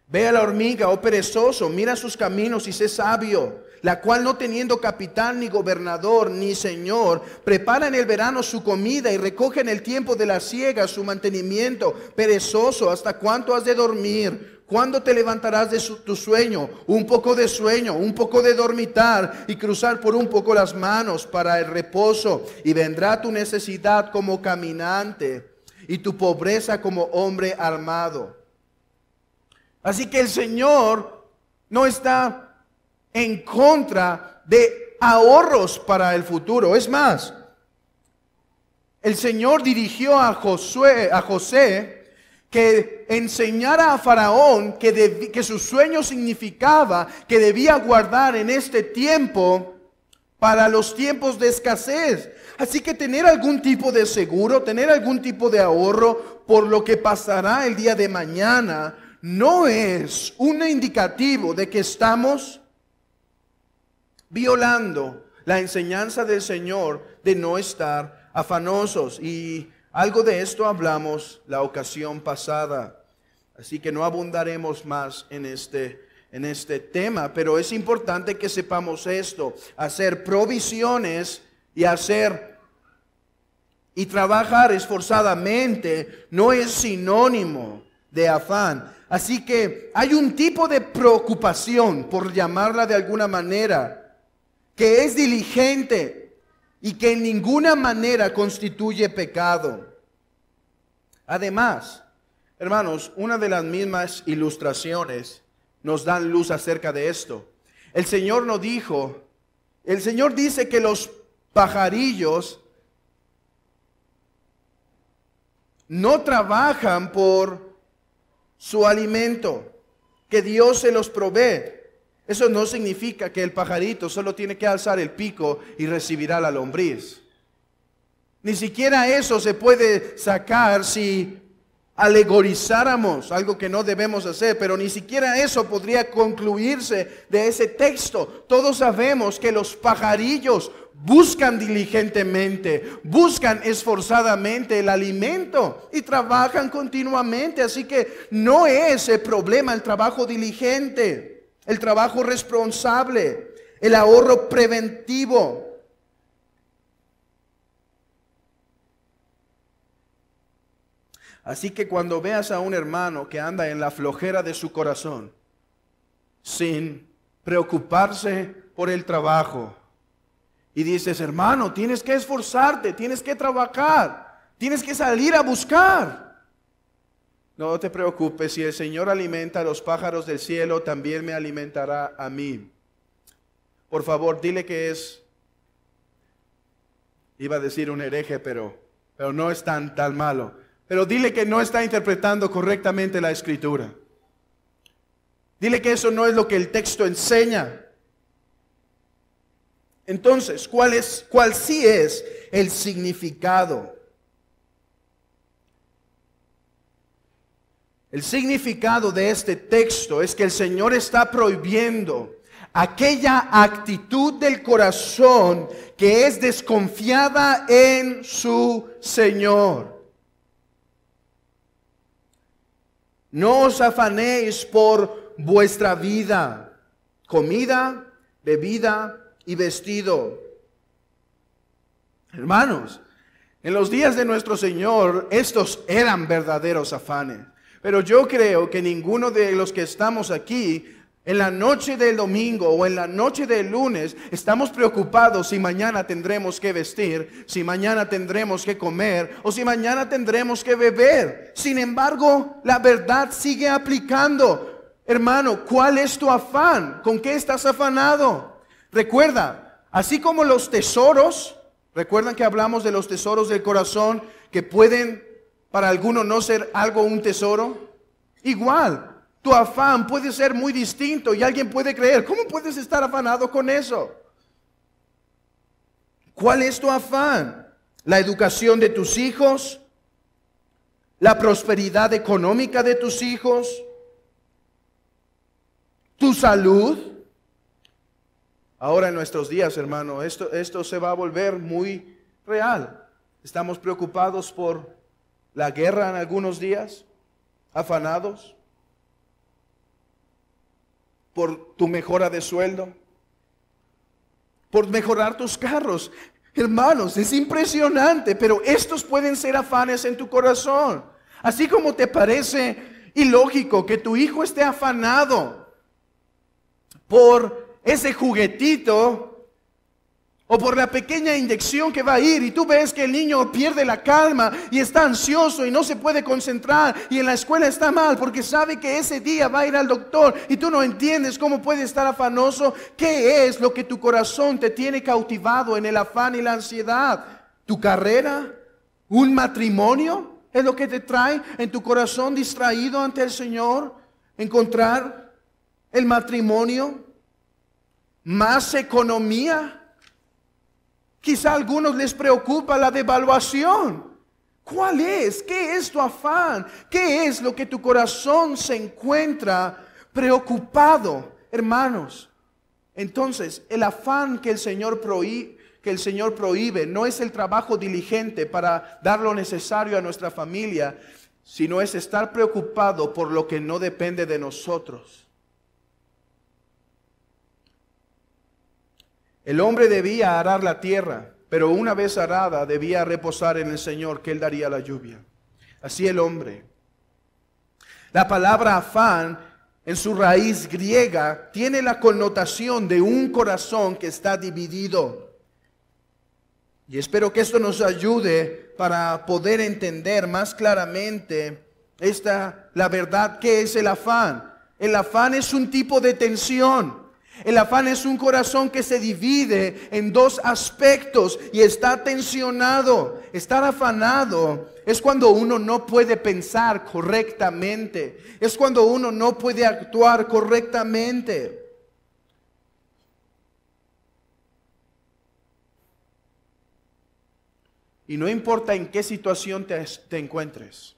Ve a la hormiga, oh perezoso, mira sus caminos y sé sabio, la cual no teniendo capitán, ni gobernador, ni señor, prepara en el verano su comida y recoge en el tiempo de la siega su mantenimiento. Perezoso, ¿hasta cuánto has de dormir? ¿Cuándo te levantarás de tu sueño? Un poco de sueño, un poco de dormitar y cruzar por un poco las manos para el reposo. Y vendrá tu necesidad como caminante y tu pobreza como hombre armado. Así que el Señor no está en contra de ahorros para el futuro. Es más, el Señor dirigió a José que enseñara a Faraón que su sueño significaba que debía guardar en este tiempo para los tiempos de escasez. Así que tener algún tipo de seguro, tener algún tipo de ahorro por lo que pasará el día de mañana, no es un indicativo de que estamos violando la enseñanza del Señor de no estar afanosos. Y algo de esto hablamos la ocasión pasada. Así que no abundaremos más en este tema, pero es importante que sepamos esto. Hacer provisiones y trabajar esforzadamente no es sinónimo de afán. Así que hay un tipo de preocupación, por llamarla de alguna manera, que es diligente y que en ninguna manera constituye pecado. Además, hermanos, una de las mismas ilustraciones nos dan luz acerca de esto. El Señor dice que los pajarillos no trabajan por su alimento, que Dios se los provee. Eso no significa que el pajarito solo tiene que alzar el pico y recibirá la lombriz. Ni siquiera eso se puede sacar si alegorizáramos, algo que no debemos hacer, pero ni siquiera eso podría concluirse de ese texto. Todos sabemos que los pajarillos buscan diligentemente, buscan esforzadamente el alimento y trabajan continuamente. Así que no es el problema el trabajo diligente, el trabajo responsable, el ahorro preventivo. Así que cuando veas a un hermano que anda en la flojera de su corazón, sin preocuparse por el trabajo, y dices, hermano, tienes que esforzarte, tienes que trabajar, tienes que salir a buscar. No te preocupes, si el Señor alimenta a los pájaros del cielo, también me alimentará a mí. Por favor, dile que iba a decir un hereje, pero no es tan malo. Pero dile que no está interpretando correctamente la Escritura. Dile que eso no es lo que el texto enseña. Entonces, ¿cuál sí es el significado? El significado de este texto es que el Señor está prohibiendo aquella actitud del corazón que es desconfiada en su Señor. No os afanéis por vuestra vida, comida, bebida y vestido. Hermanos, en los días de nuestro Señor, estos eran verdaderos afanes. Pero yo creo que ninguno de los que estamos aquí, en la noche del domingo o en la noche del lunes, estamos preocupados si mañana tendremos que vestir, si mañana tendremos que comer o si mañana tendremos que beber. Sin embargo, la verdad sigue aplicando. Hermano, ¿cuál es tu afán? ¿Con qué estás afanado? Recuerda, así como los tesoros, recuerdan que hablamos de los tesoros del corazón que pueden para algunos no ser algo un tesoro. Igual, tu afán puede ser muy distinto y alguien puede creer, ¿cómo puedes estar afanado con eso? ¿Cuál es tu afán? ¿La educación de tus hijos? ¿La prosperidad económica de tus hijos? ¿Tu salud? Ahora en nuestros días, hermano, esto se va a volver muy real. Estamos preocupados por la guerra en algunos días, afanados. por tu mejora de sueldo, por mejorar tus carros. Hermanos, es impresionante, pero estos pueden ser afanes en tu corazón. Así como te parece ilógico que tu hijo esté afanado por ese juguetito o por la pequeña inyección que va a ir, y tú ves que el niño pierde la calma y está ansioso y no se puede concentrar, y en la escuela está mal porque sabe que ese día va a ir al doctor, y tú no entiendes cómo puede estar afanoso. ¿Qué es lo que tu corazón te tiene cautivado en el afán y la ansiedad? ¿Tu carrera? ¿Un matrimonio? ¿Es lo que te trae en tu corazón distraído ante el Señor? ¿Encontrar el matrimonio? ¿Más economía? Quizá a algunos les preocupa la devaluación. ¿Cuál es? ¿Qué es tu afán? ¿Qué es lo que tu corazón se encuentra preocupado? Hermanos, entonces el afán que el Señor prohíbe no es el trabajo diligente para dar lo necesario a nuestra familia, sino es estar preocupado por lo que no depende de nosotros. El hombre debía arar la tierra, pero una vez arada debía reposar en el Señor, que Él daría la lluvia. Así el hombre. La palabra afán, en su raíz griega, tiene la connotación de un corazón que está dividido. Y espero que esto nos ayude para poder entender más claramente la verdad que es el afán. El afán es un tipo de tensión. El afán es un corazón que se divide en dos aspectos y está tensionado. Estar afanado es cuando uno no puede pensar correctamente. Es cuando uno no puede actuar correctamente. Y no importa en qué situación te encuentres,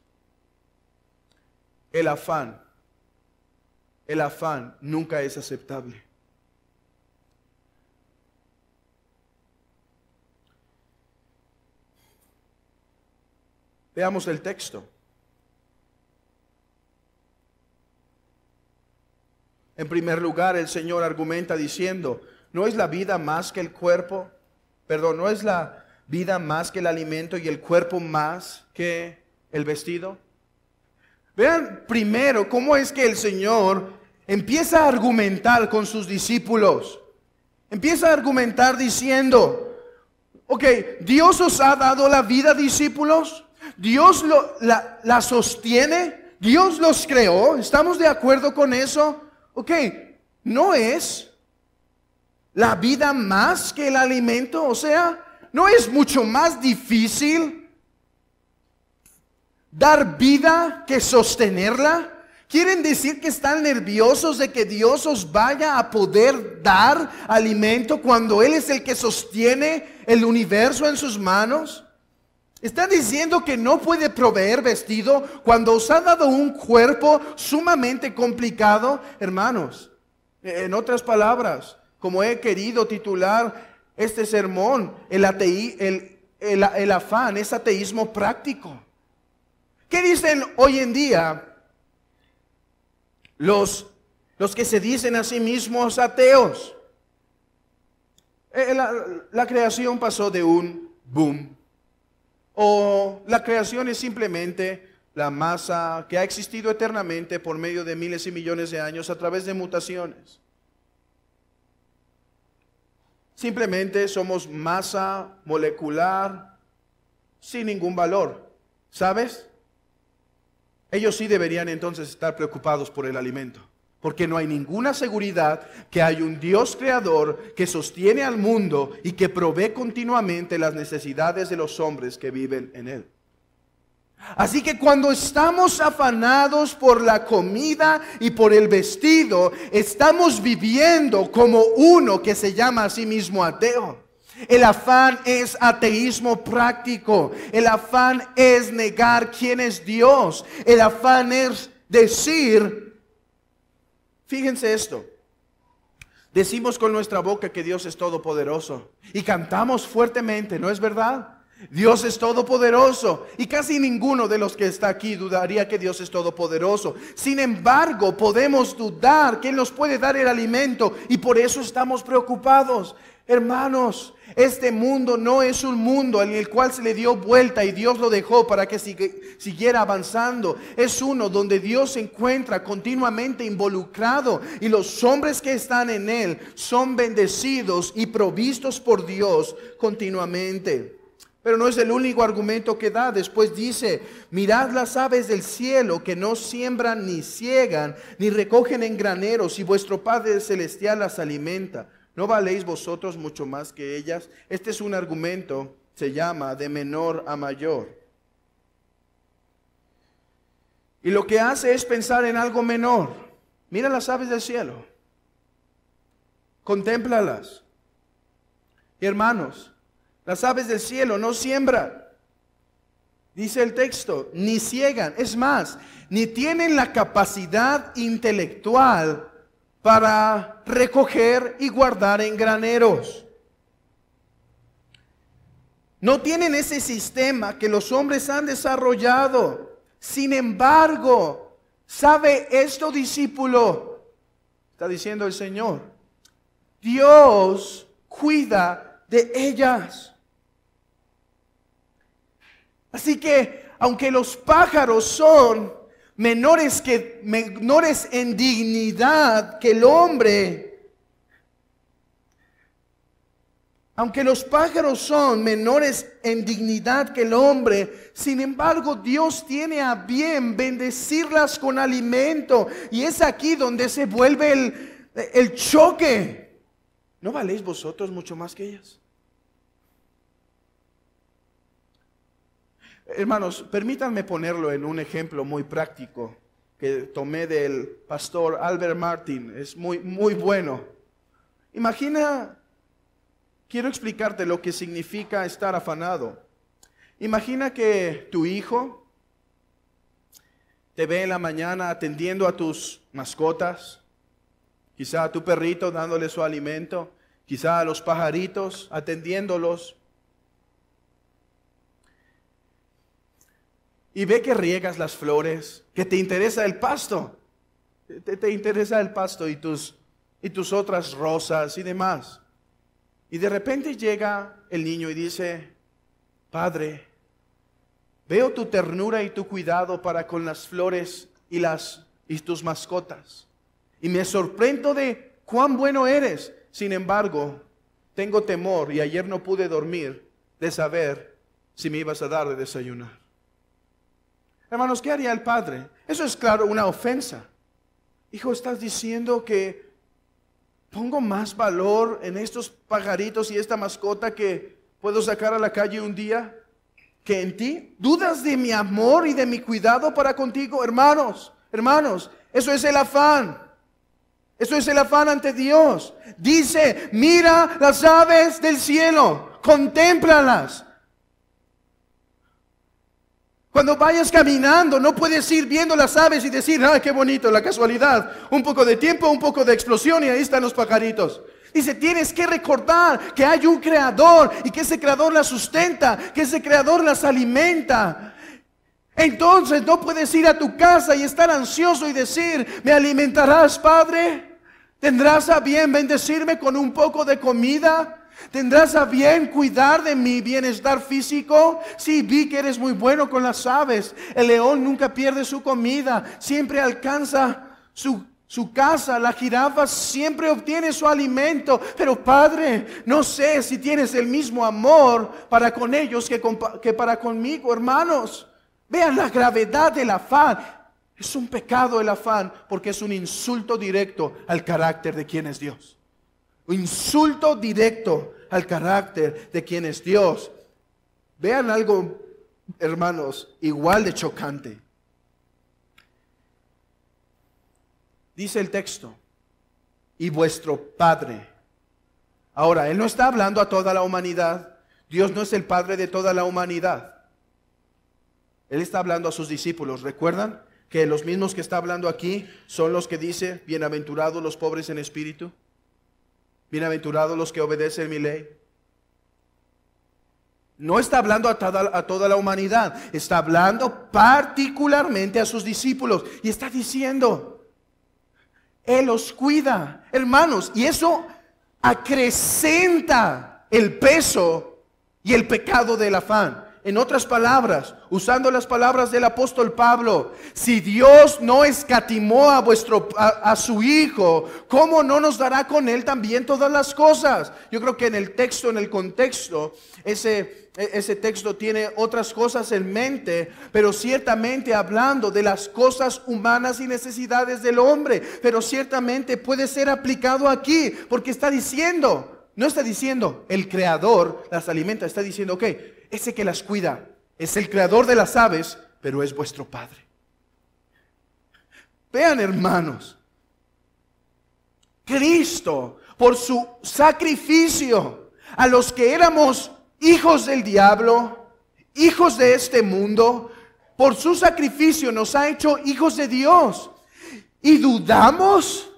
el afán nunca es aceptable. Veamos el texto. En primer lugar, el Señor argumenta diciendo, ¿no es la vida más que el cuerpo? Perdón, ¿no es la vida más que el alimento y el cuerpo más que el vestido? Vean primero cómo es que el Señor empieza a argumentar con sus discípulos. Empieza a argumentar diciendo, ok, Dios os ha dado la vida, discípulos. Dios la sostiene, Dios los creó, ¿estamos de acuerdo con eso? Ok, ¿no es la vida más que el alimento? O sea, ¿no es mucho más difícil dar vida que sostenerla? ¿Quieren decir que están nerviosos de que Dios os vaya a poder dar alimento cuando Él es el que sostiene el universo en sus manos? ¿Está diciendo que no puede proveer vestido cuando os ha dado un cuerpo sumamente complicado? Hermanos, en otras palabras, como he querido titular este sermón, el afán es ateísmo práctico. ¿Qué dicen hoy en día los que se dicen a sí mismos ateos? La creación pasó de un boom. O la creación es simplemente la masa que ha existido eternamente por medio de miles y millones de años a través de mutaciones. Simplemente somos masa molecular sin ningún valor. ¿Sabes? Ellos sí deberían entonces estar preocupados por el alimento. Porque no hay ninguna seguridad que hay un Dios creador que sostiene al mundo y que provee continuamente las necesidades de los hombres que viven en él. Así que cuando estamos afanados por la comida y por el vestido, estamos viviendo como uno que se llama a sí mismo ateo. El afán es ateísmo práctico. El afán es negar quién es Dios. El afán es decir... Fíjense esto, decimos con nuestra boca que Dios es todopoderoso y cantamos fuertemente, ¿no es verdad? Dios es todopoderoso y casi ninguno de los que está aquí dudaría que Dios es todopoderoso. Sin embargo, podemos dudar que Él nos puede dar el alimento y por eso estamos preocupados. Hermanos, este mundo no es un mundo en el cual se le dio vuelta y Dios lo dejó para que siguiera avanzando. Es uno donde Dios se encuentra continuamente involucrado y los hombres que están en él son bendecidos y provistos por Dios continuamente. Pero no es el único argumento que da. Después dice, mirad las aves del cielo que no siembran ni ciegan ni recogen en graneros y vuestro Padre Celestial las alimenta. ¿No valéis vosotros mucho más que ellas? Este es un argumento, se llama de menor a mayor. Y lo que hace es pensar en algo menor. Mira las aves del cielo. Contémplalas. Hermanos, las aves del cielo no siembran, dice el texto, ni ciegan. Es más, ni tienen la capacidad intelectual para recoger y guardar en graneros. No tienen ese sistema que los hombres han desarrollado. Sin embargo, ¿sabe esto, discípulo? Está diciendo el Señor. Dios cuida de ellas. Así que, aunque los pájaros son menores en dignidad que el hombre, aunque los pájaros son menores en dignidad que el hombre, sin embargo Dios tiene a bien bendecirlas con alimento. Y es aquí donde se vuelve el choque. ¿No valéis vosotros mucho más que ellas? Hermanos, permítanme ponerlo en un ejemplo muy práctico que tomé del pastor Albert Martin. Es muy bueno. Imagina, quiero explicarte lo que significa estar afanado. Imagina que tu hijo te ve en la mañana atendiendo a tus mascotas, quizá a tu perrito dándole su alimento, quizá a los pajaritos atendiéndolos. Y ve que riegas las flores, que te interesa el pasto. Te interesa el pasto y tus otras rosas y demás. Y de repente llega el niño y dice, Padre, veo tu ternura y tu cuidado para con las flores y tus mascotas. Y me sorprendo de cuán bueno eres. Sin embargo, tengo temor y ayer no pude dormir de saber si me ibas a dar de desayunar. Hermanos, ¿qué haría el padre? Eso es claro una ofensa. Hijo, ¿estás diciendo que pongo más valor en estos pajaritos y esta mascota que puedo sacar a la calle un día que en ti? ¿Dudas de mi amor y de mi cuidado para contigo? Hermanos, eso es el afán. Eso es el afán ante Dios. Dice, mira las aves del cielo, contémplalas. Cuando vayas caminando, no puedes ir viendo las aves y decir, ¡ay, qué bonito, la casualidad! Un poco de tiempo, un poco de explosión y ahí están los pajaritos. Dice, tienes que recordar que hay un creador y que ese creador las sustenta, que ese creador las alimenta. Entonces no puedes ir a tu casa y estar ansioso y decir, ¿me alimentarás, Padre? ¿Tendrás a bien bendecirme con un poco de comida? ¿Tendrás a bien cuidar de mi bienestar físico? Sí, vi que eres muy bueno con las aves. El león nunca pierde su comida, siempre alcanza su casa. La jirafa siempre obtiene su alimento. Pero Padre, no sé si tienes el mismo amor para con ellos que para conmigo. Hermanos, vean la gravedad del afán. Es un pecado el afán porque es un insulto directo al carácter de quien es Dios. Un insulto directo al carácter de quien es Dios. Vean algo, hermanos, igual de chocante. Dice el texto, y vuestro Padre. Ahora, Él no está hablando a toda la humanidad. Dios no es el Padre de toda la humanidad. Él está hablando a sus discípulos. ¿Recuerdan que los mismos que está hablando aquí son los que dice, bienaventurados los pobres en espíritu? Bienaventurados los que obedecen mi ley. No está hablando a toda la humanidad, está hablando particularmente a sus discípulos. Y está diciendo, Él los cuida, hermanos, y eso acrecenta el peso y el pecado del afán. En otras palabras, usando las palabras del apóstol Pablo, si Dios no escatimó a su Hijo, ¿cómo no nos dará con Él también todas las cosas? Yo creo que en el texto, en el contexto, ese texto tiene otras cosas en mente, pero ciertamente hablando de las cosas humanas y necesidades del hombre, pero ciertamente puede ser aplicado aquí, porque está diciendo, no está diciendo el creador las alimenta, está diciendo, ok, ese que las cuida es el creador de las aves, pero es vuestro Padre. Vean, hermanos, Cristo, por su sacrificio, a los que éramos hijos del diablo, hijos de este mundo, por su sacrificio nos ha hecho hijos de Dios. Y dudamos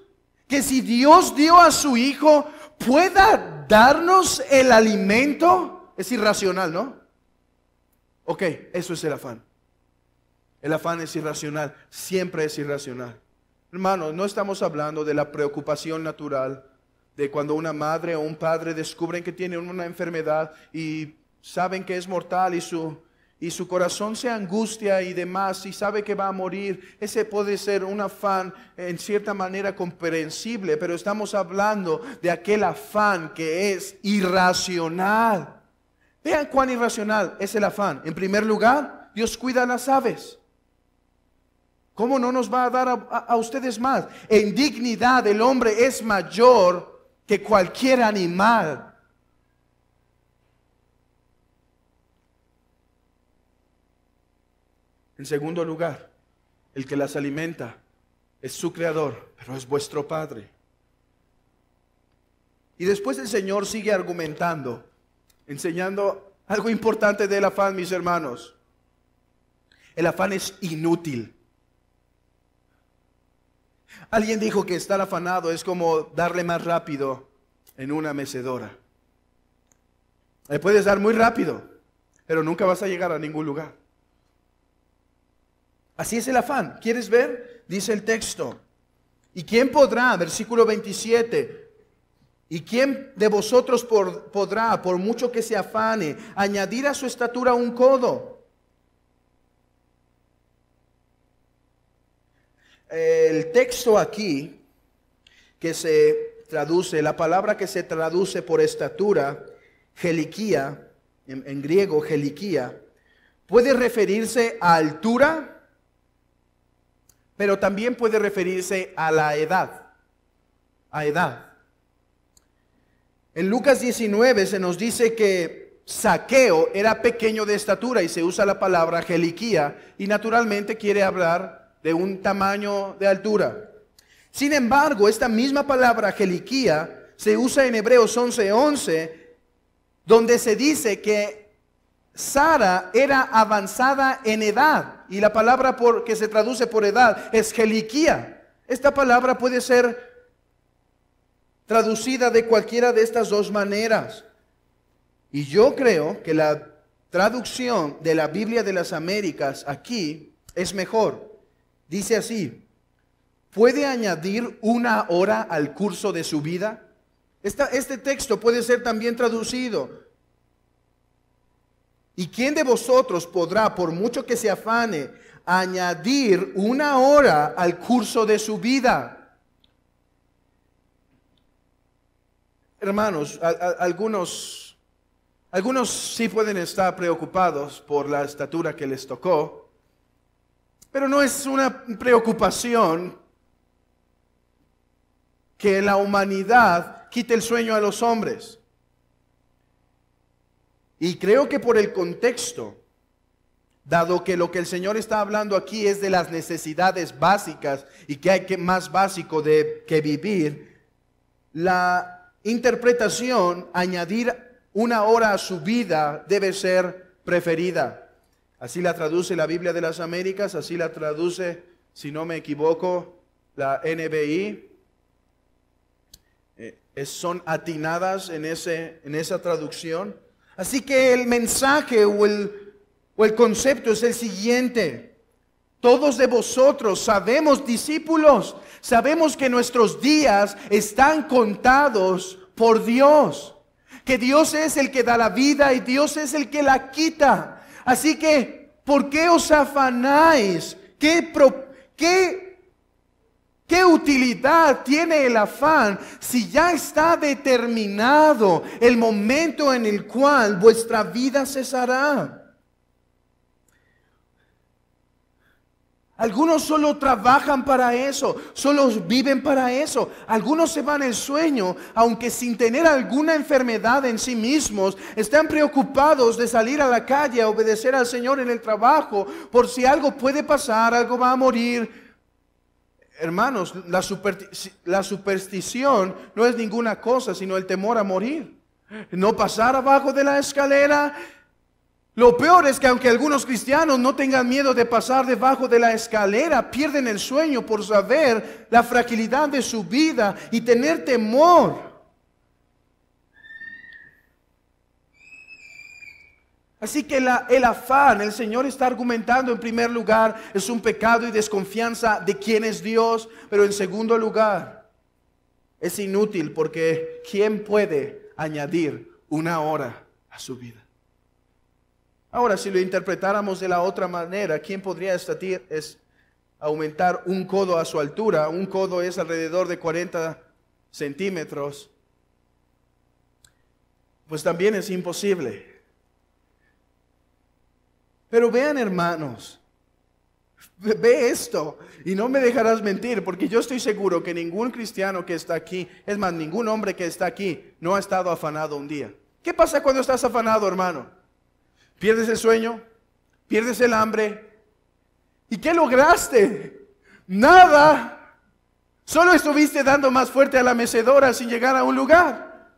que si Dios dio a su Hijo, pueda darnos el alimento. Es irracional, ¿no? Ok, eso es el afán. El afán es irracional, siempre es irracional. Hermanos, no estamos hablando de la preocupación natural de cuando una madre o un padre descubren que tienen una enfermedad y saben que es mortal y su corazón se angustia y demás y sabe que va a morir. Ese puede ser un afán en cierta manera comprensible, pero estamos hablando de aquel afán que es irracional. Vean cuán irracional es el afán. En primer lugar, Dios cuida a las aves. ¿Cómo no nos va a dar a ustedes más? En dignidad el hombre es mayor que cualquier animal. En segundo lugar, el que las alimenta es su creador, pero es vuestro Padre. Y después el Señor sigue argumentando, enseñando algo importante del afán, mis hermanos. El afán es inútil. Alguien dijo que estar afanado es como darle más rápido en una mecedora. Le puedes dar muy rápido, pero nunca vas a llegar a ningún lugar. Así es el afán. ¿Quieres ver? Dice el texto. ¿Y quién podrá? Versículo 27. ¿Y quién de vosotros podrá, por mucho que se afane, añadir a su estatura un codo? El texto aquí que se traduce, la palabra que se traduce por estatura, geliquía, en griego geliquía, puede referirse a altura, pero también puede referirse a la edad, a edad. En Lucas 19 se nos dice que Zaqueo era pequeño de estatura y se usa la palabra geliquía y naturalmente quiere hablar de un tamaño de altura. Sin embargo, esta misma palabra geliquía se usa en Hebreos 11:11, donde se dice que Sara era avanzada en edad y la palabra que se traduce por edad es geliquía. Esta palabra puede ser traducida de cualquiera de estas dos maneras. Y yo creo que la traducción de la Biblia de las Américas aquí es mejor. Dice así: ¿puede añadir una hora al curso de su vida? Este texto puede ser también traducido: ¿y quién de vosotros podrá, por mucho que se afane, añadir una hora al curso de su vida? Hermanos, algunos sí pueden estar preocupados por la estatura que les tocó, pero no es una preocupación que la humanidad quite el sueño a los hombres. Y creo que por el contexto, dado que lo que el Señor está hablando aquí es de las necesidades básicas y que hay más básico que vivir, la interpretación, añadir una hora a su vida, debe ser preferida. Así la traduce la Biblia de las Américas, así la traduce, si no me equivoco, la NBI. Son atinadas en esa traducción. Así que el mensaje o el concepto es el siguiente. Todos de vosotros sabemos, discípulos, sabemos que nuestros días están contados por Dios. Que Dios es el que da la vida y Dios es el que la quita. Así que, ¿por qué os afanáis? ¿Qué utilidad tiene el afán si ya está determinado el momento en el cual vuestra vida cesará? Algunos solo trabajan para eso, solo viven para eso. Algunos se van al sueño, aunque sin tener alguna enfermedad en sí mismos, están preocupados de salir a la calle a obedecer al Señor en el trabajo, por si algo puede pasar, algo va a morir. Hermanos, la superstición no es ninguna cosa, sino el temor a morir. No pasar abajo de la escalera. Lo peor es que aunque algunos cristianos no tengan miedo de pasar debajo de la escalera, pierden el sueño por saber la fragilidad de su vida y tener temor. Así que el afán, el Señor está argumentando en primer lugar, es un pecado y desconfianza de quién es Dios, pero en segundo lugar, es inútil porque ¿quién puede añadir una hora a su vida? Ahora, si lo interpretáramos de la otra manera, ¿quién podría aumentar un codo a su altura? Un codo es alrededor de 40 centímetros. Pues también es imposible. Pero vean, hermanos, ve esto y no me dejarás mentir, porque yo estoy seguro que ningún cristiano que está aquí, es más, ningún hombre que está aquí, no ha estado afanado un día. ¿Qué pasa cuando estás afanado, hermano? ¿Pierdes el sueño? ¿Pierdes el hambre? ¿Y qué lograste? Nada. Solo estuviste dando más fuerte a la mecedora sin llegar a un lugar.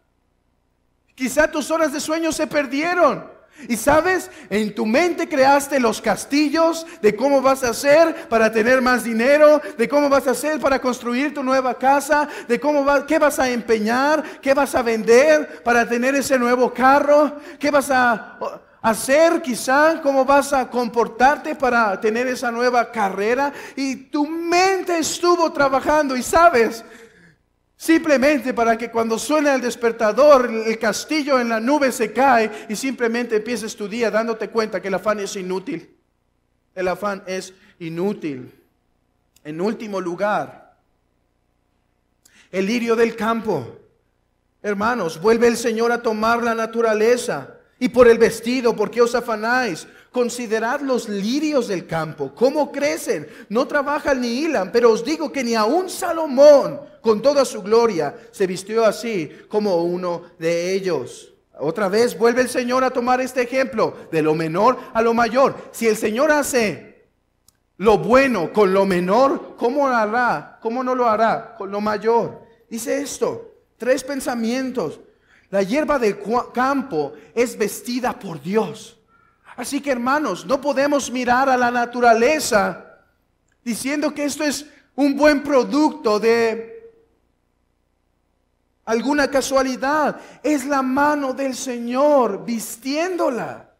Quizá tus horas de sueño se perdieron. Y sabes, en tu mente creaste los castillos de cómo vas a hacer para tener más dinero, de cómo vas a hacer para construir tu nueva casa, de qué vas a empeñar, qué vas a vender para tener ese nuevo carro, qué vas a hacer quizá, cómo vas a comportarte para tener esa nueva carrera. Y tu mente estuvo trabajando y sabes, simplemente para que cuando suene el despertador, el castillo en la nube se cae y simplemente empieces tu día dándote cuenta que el afán es inútil. El afán es inútil. En último lugar, el lirio del campo. Hermanos, vuelve el Señor a tomar la naturaleza. Y por el vestido, ¿por qué os afanáis? Considerad los lirios del campo, cómo crecen, no trabajan ni hilan, pero os digo que ni aun Salomón, con toda su gloria, se vistió así como uno de ellos. Otra vez vuelve el Señor a tomar este ejemplo, de lo menor a lo mayor. Si el Señor hace lo bueno con lo menor, ¿cómo lo hará? ¿Cómo no lo hará con lo mayor? Dice esto, 3 pensamientos. La hierba del campo es vestida por Dios. Así que, hermanos, no podemos mirar a la naturaleza diciendo que esto es un buen producto de alguna casualidad. Es la mano del Señor vistiéndola,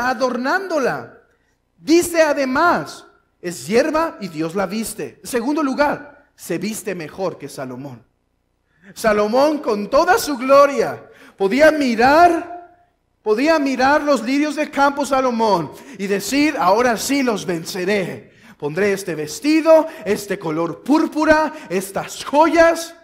adornándola. Dice además, es hierba y Dios la viste. En segundo lugar, se viste mejor que Salomón. Salomón con toda su gloria podía mirar los lirios del campo, Salomón, y decir, ahora sí los venceré. Pondré este vestido, este color púrpura, estas joyas,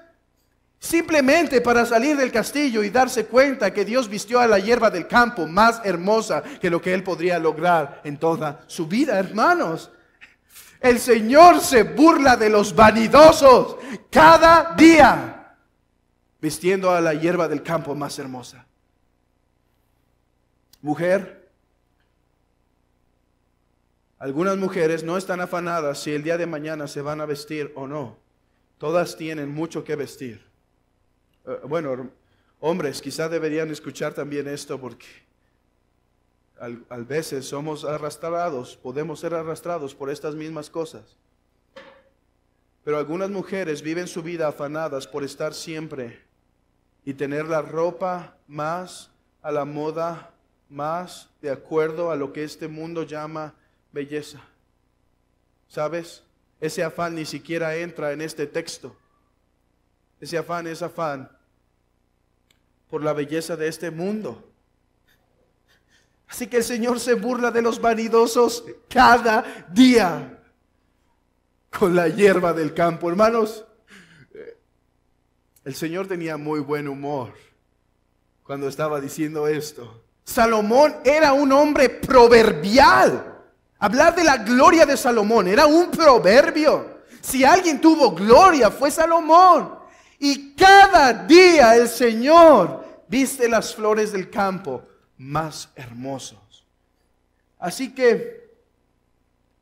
simplemente para salir del castillo y darse cuenta que Dios vistió a la hierba del campo más hermosa que lo que él podría lograr en toda su vida, hermanos. El Señor se burla de los vanidosos cada día, vistiendo a la hierba del campo más hermosa. Mujer, algunas mujeres no están afanadas si el día de mañana se van a vestir o no. Todas tienen mucho que vestir. Bueno, hombres, quizás deberían escuchar también esto porque a veces somos arrastrados, podemos ser arrastrados por estas mismas cosas. Pero algunas mujeres viven su vida afanadas por estar siempre y tener la ropa más a la moda, más de acuerdo a lo que este mundo llama belleza. ¿Sabes? Ese afán ni siquiera entra en este texto. Ese afán es afán por la belleza de este mundo. Así que el Señor se burla de los vanidosos cada día con la hierba del campo. Hermanos, el Señor tenía muy buen humor cuando estaba diciendo esto. Salomón era un hombre proverbial. Hablar de la gloria de Salomón era un proverbio. Si alguien tuvo gloria fue Salomón. Y cada día el Señor viste las flores del campo más hermosos. Así que,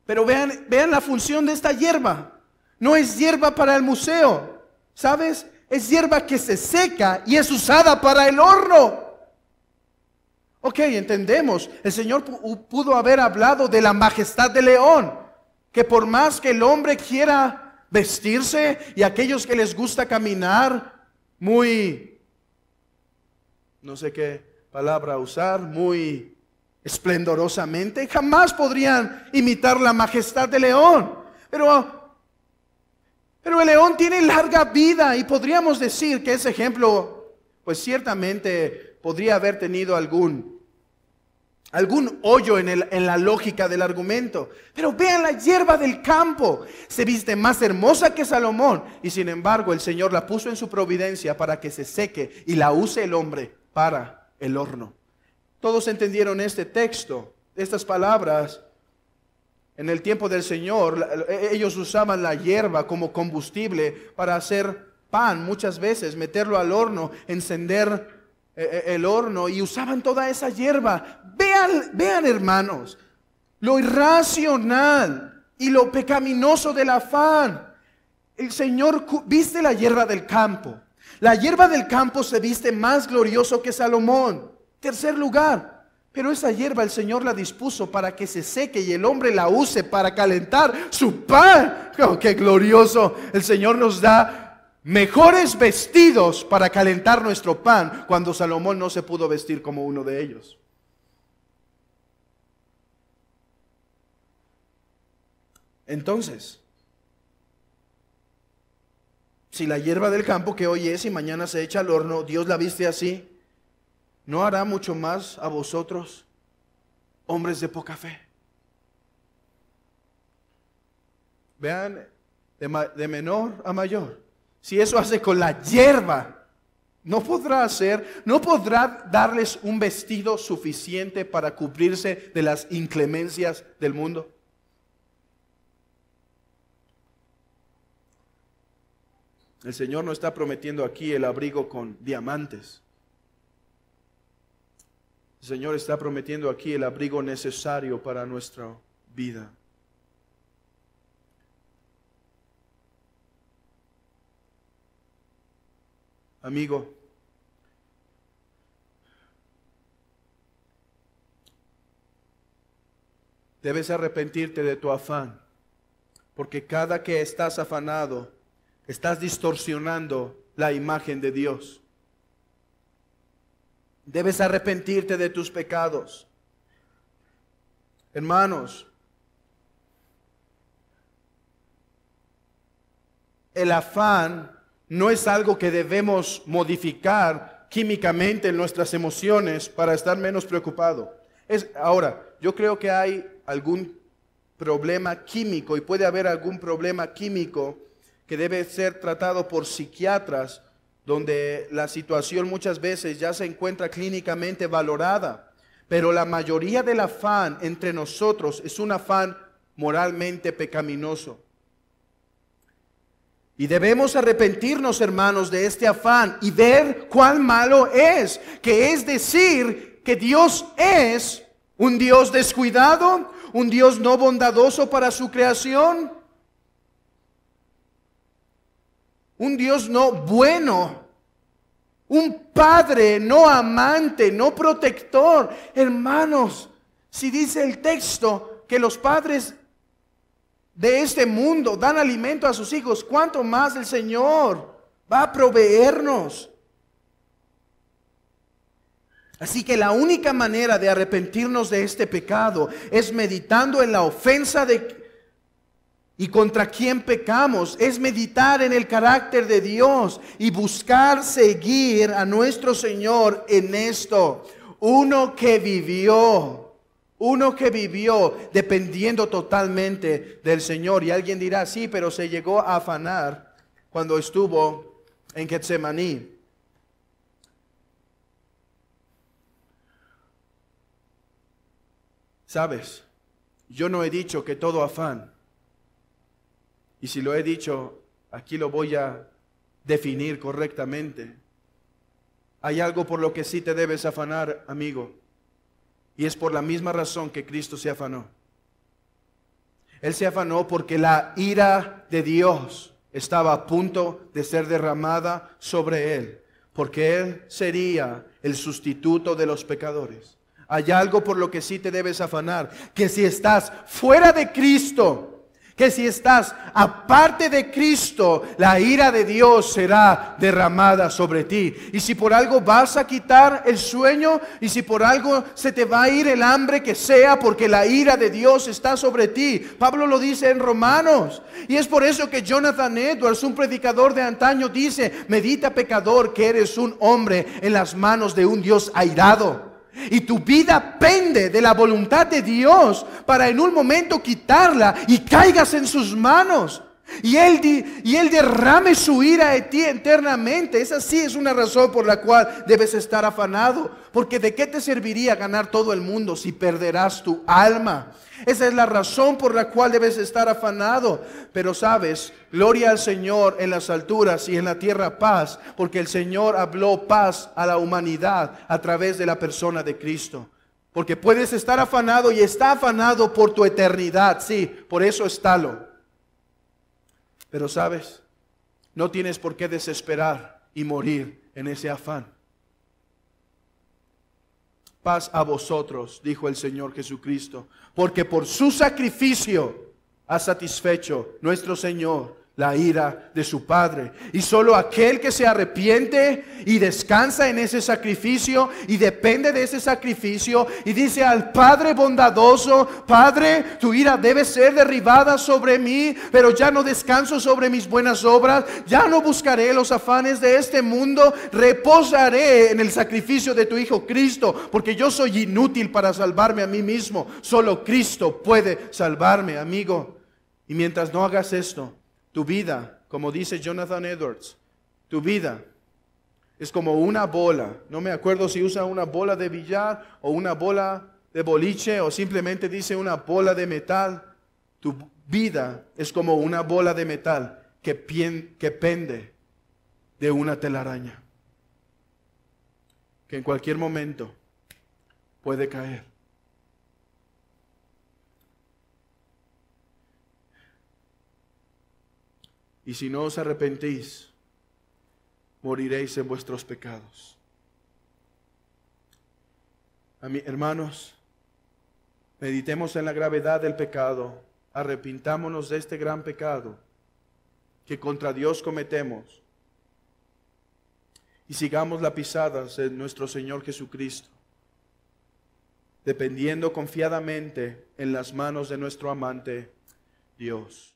pero vean la función de esta hierba. No es hierba para el museo, ¿sabes? Es hierba que se seca y es usada para el horno. Ok, entendemos. El Señor pudo haber hablado de la majestad del león, que por más que el hombre quiera vestirse y aquellos que les gusta caminar muy, no sé qué palabra usar, muy esplendorosamente, jamás podrían imitar la majestad del león. Pero el león tiene larga vida y podríamos decir que ese ejemplo, pues ciertamente podría haber tenido algún hoyo en la lógica del argumento. Pero vean la hierba del campo. Se viste más hermosa que Salomón. Y sin embargo el Señor la puso en su providencia para que se seque y la use el hombre para el horno. Todos entendieron este texto, estas palabras. En el tiempo del Señor, ellos usaban la hierba como combustible para hacer pan muchas veces, meterlo al horno, encender el horno y usaban toda esa hierba. Vean hermanos, lo irracional y lo pecaminoso del afán. El Señor viste la hierba del campo. La hierba del campo se viste más glorioso que Salomón. Tercer lugar, pero esa hierba el Señor la dispuso para que se seque y el hombre la use para calentar su pan. Oh, qué glorioso. El Señor nos da mejores vestidos para calentar nuestro pan cuando Salomón no se pudo vestir como uno de ellos. Entonces, si la hierba del campo que hoy es y mañana se echa al horno, Dios la viste así, ¿no hará mucho más a vosotros, hombres de poca fe? Vean, de menor a mayor. Si eso hace con la hierba, no podrá darles un vestido suficiente para cubrirse de las inclemencias del mundo. El Señor no está prometiendo aquí el abrigo con diamantes. El Señor está prometiendo aquí el abrigo necesario para nuestra vida. Amigo, debes arrepentirte de tu afán, porque cada que estás afanado, estás distorsionando la imagen de Dios. Debes arrepentirte de tus pecados. Hermanos, el afán no es algo que debemos modificar químicamente en nuestras emociones para estar menos preocupado. Ahora, yo creo que hay algún problema químico y puede haber algún problema químico que debe ser tratado por psiquiatras, donde la situación muchas veces ya se encuentra clínicamente valorada. Pero la mayoría del afán entre nosotros es un afán moralmente pecaminoso. Y debemos arrepentirnos, hermanos, de este afán y ver cuán malo es, que es decir que Dios es un Dios descuidado, un Dios no bondadoso para su creación, un Dios no bueno, un padre no amante, no protector. Hermanos, si dice el texto que los padres de este mundo dan alimento a sus hijos, ¿cuánto más el Señor va a proveernos? Así que la única manera de arrepentirnos de este pecado es meditando en la ofensa y contra quien pecamos, es meditar en el carácter de Dios y buscar seguir a nuestro Señor en esto. Uno que vivió dependiendo totalmente del Señor. Y alguien dirá, sí, pero se llegó a afanar cuando estuvo en Getsemaní. Sabes, yo no he dicho que todo afán. Y si lo he dicho, aquí lo voy a definir correctamente. Hay algo por lo que sí te debes afanar, amigo. Y es por la misma razón que Cristo se afanó. Él se afanó porque la ira de Dios estaba a punto de ser derramada sobre Él. Porque Él sería el sustituto de los pecadores. Hay algo por lo que sí te debes afanar. Que si estás fuera de Cristo, que si estás aparte de Cristo, la ira de Dios será derramada sobre ti. Y si por algo vas a quitar el sueño, y si por algo se te va a ir el hambre, que sea porque la ira de Dios está sobre ti. Pablo lo dice en Romanos. Y es por eso que Jonathan Edwards, un predicador de antaño, dice: medita, pecador, que eres un hombre en las manos de un Dios airado. Y tu vida pende de la voluntad de Dios para en un momento quitarla y caigas en sus manos. Y Él derrame su ira de ti eternamente. Esa sí es una razón por la cual debes estar afanado. Porque ¿de qué te serviría ganar todo el mundo si perderás tu alma? Esa es la razón por la cual debes estar afanado. Pero sabes, gloria al Señor en las alturas y en la tierra paz, porque el Señor habló paz a la humanidad a través de la persona de Cristo. Porque puedes estar afanado y está afanado por tu eternidad, sí, por eso estálo. Pero sabes, no tienes por qué desesperar y morir en ese afán. Paz a vosotros, dijo el Señor Jesucristo, porque por su sacrificio ha satisfecho nuestro Señor la ira de su Padre. Y solo aquel que se arrepiente y descansa en ese sacrificio y depende de ese sacrificio y dice al Padre bondadoso: Padre, tu ira debe ser derribada sobre mí, pero ya no descanso sobre mis buenas obras, ya no buscaré los afanes de este mundo, reposaré en el sacrificio de tu Hijo Cristo, porque yo soy inútil para salvarme a mí mismo, solo Cristo puede salvarme, amigo. Y mientras no hagas esto, tu vida, como dice Jonathan Edwards, tu vida es como una bola. No me acuerdo si usa una bola de billar o una bola de boliche o simplemente dice una bola de metal. Tu vida es como una bola de metal que pende de una telaraña, que en cualquier momento puede caer. Y si no os arrepentís, moriréis en vuestros pecados. Hermanos, meditemos en la gravedad del pecado, arrepintámonos de este gran pecado que contra Dios cometemos y sigamos las pisadas de nuestro Señor Jesucristo, dependiendo confiadamente en las manos de nuestro amante Dios.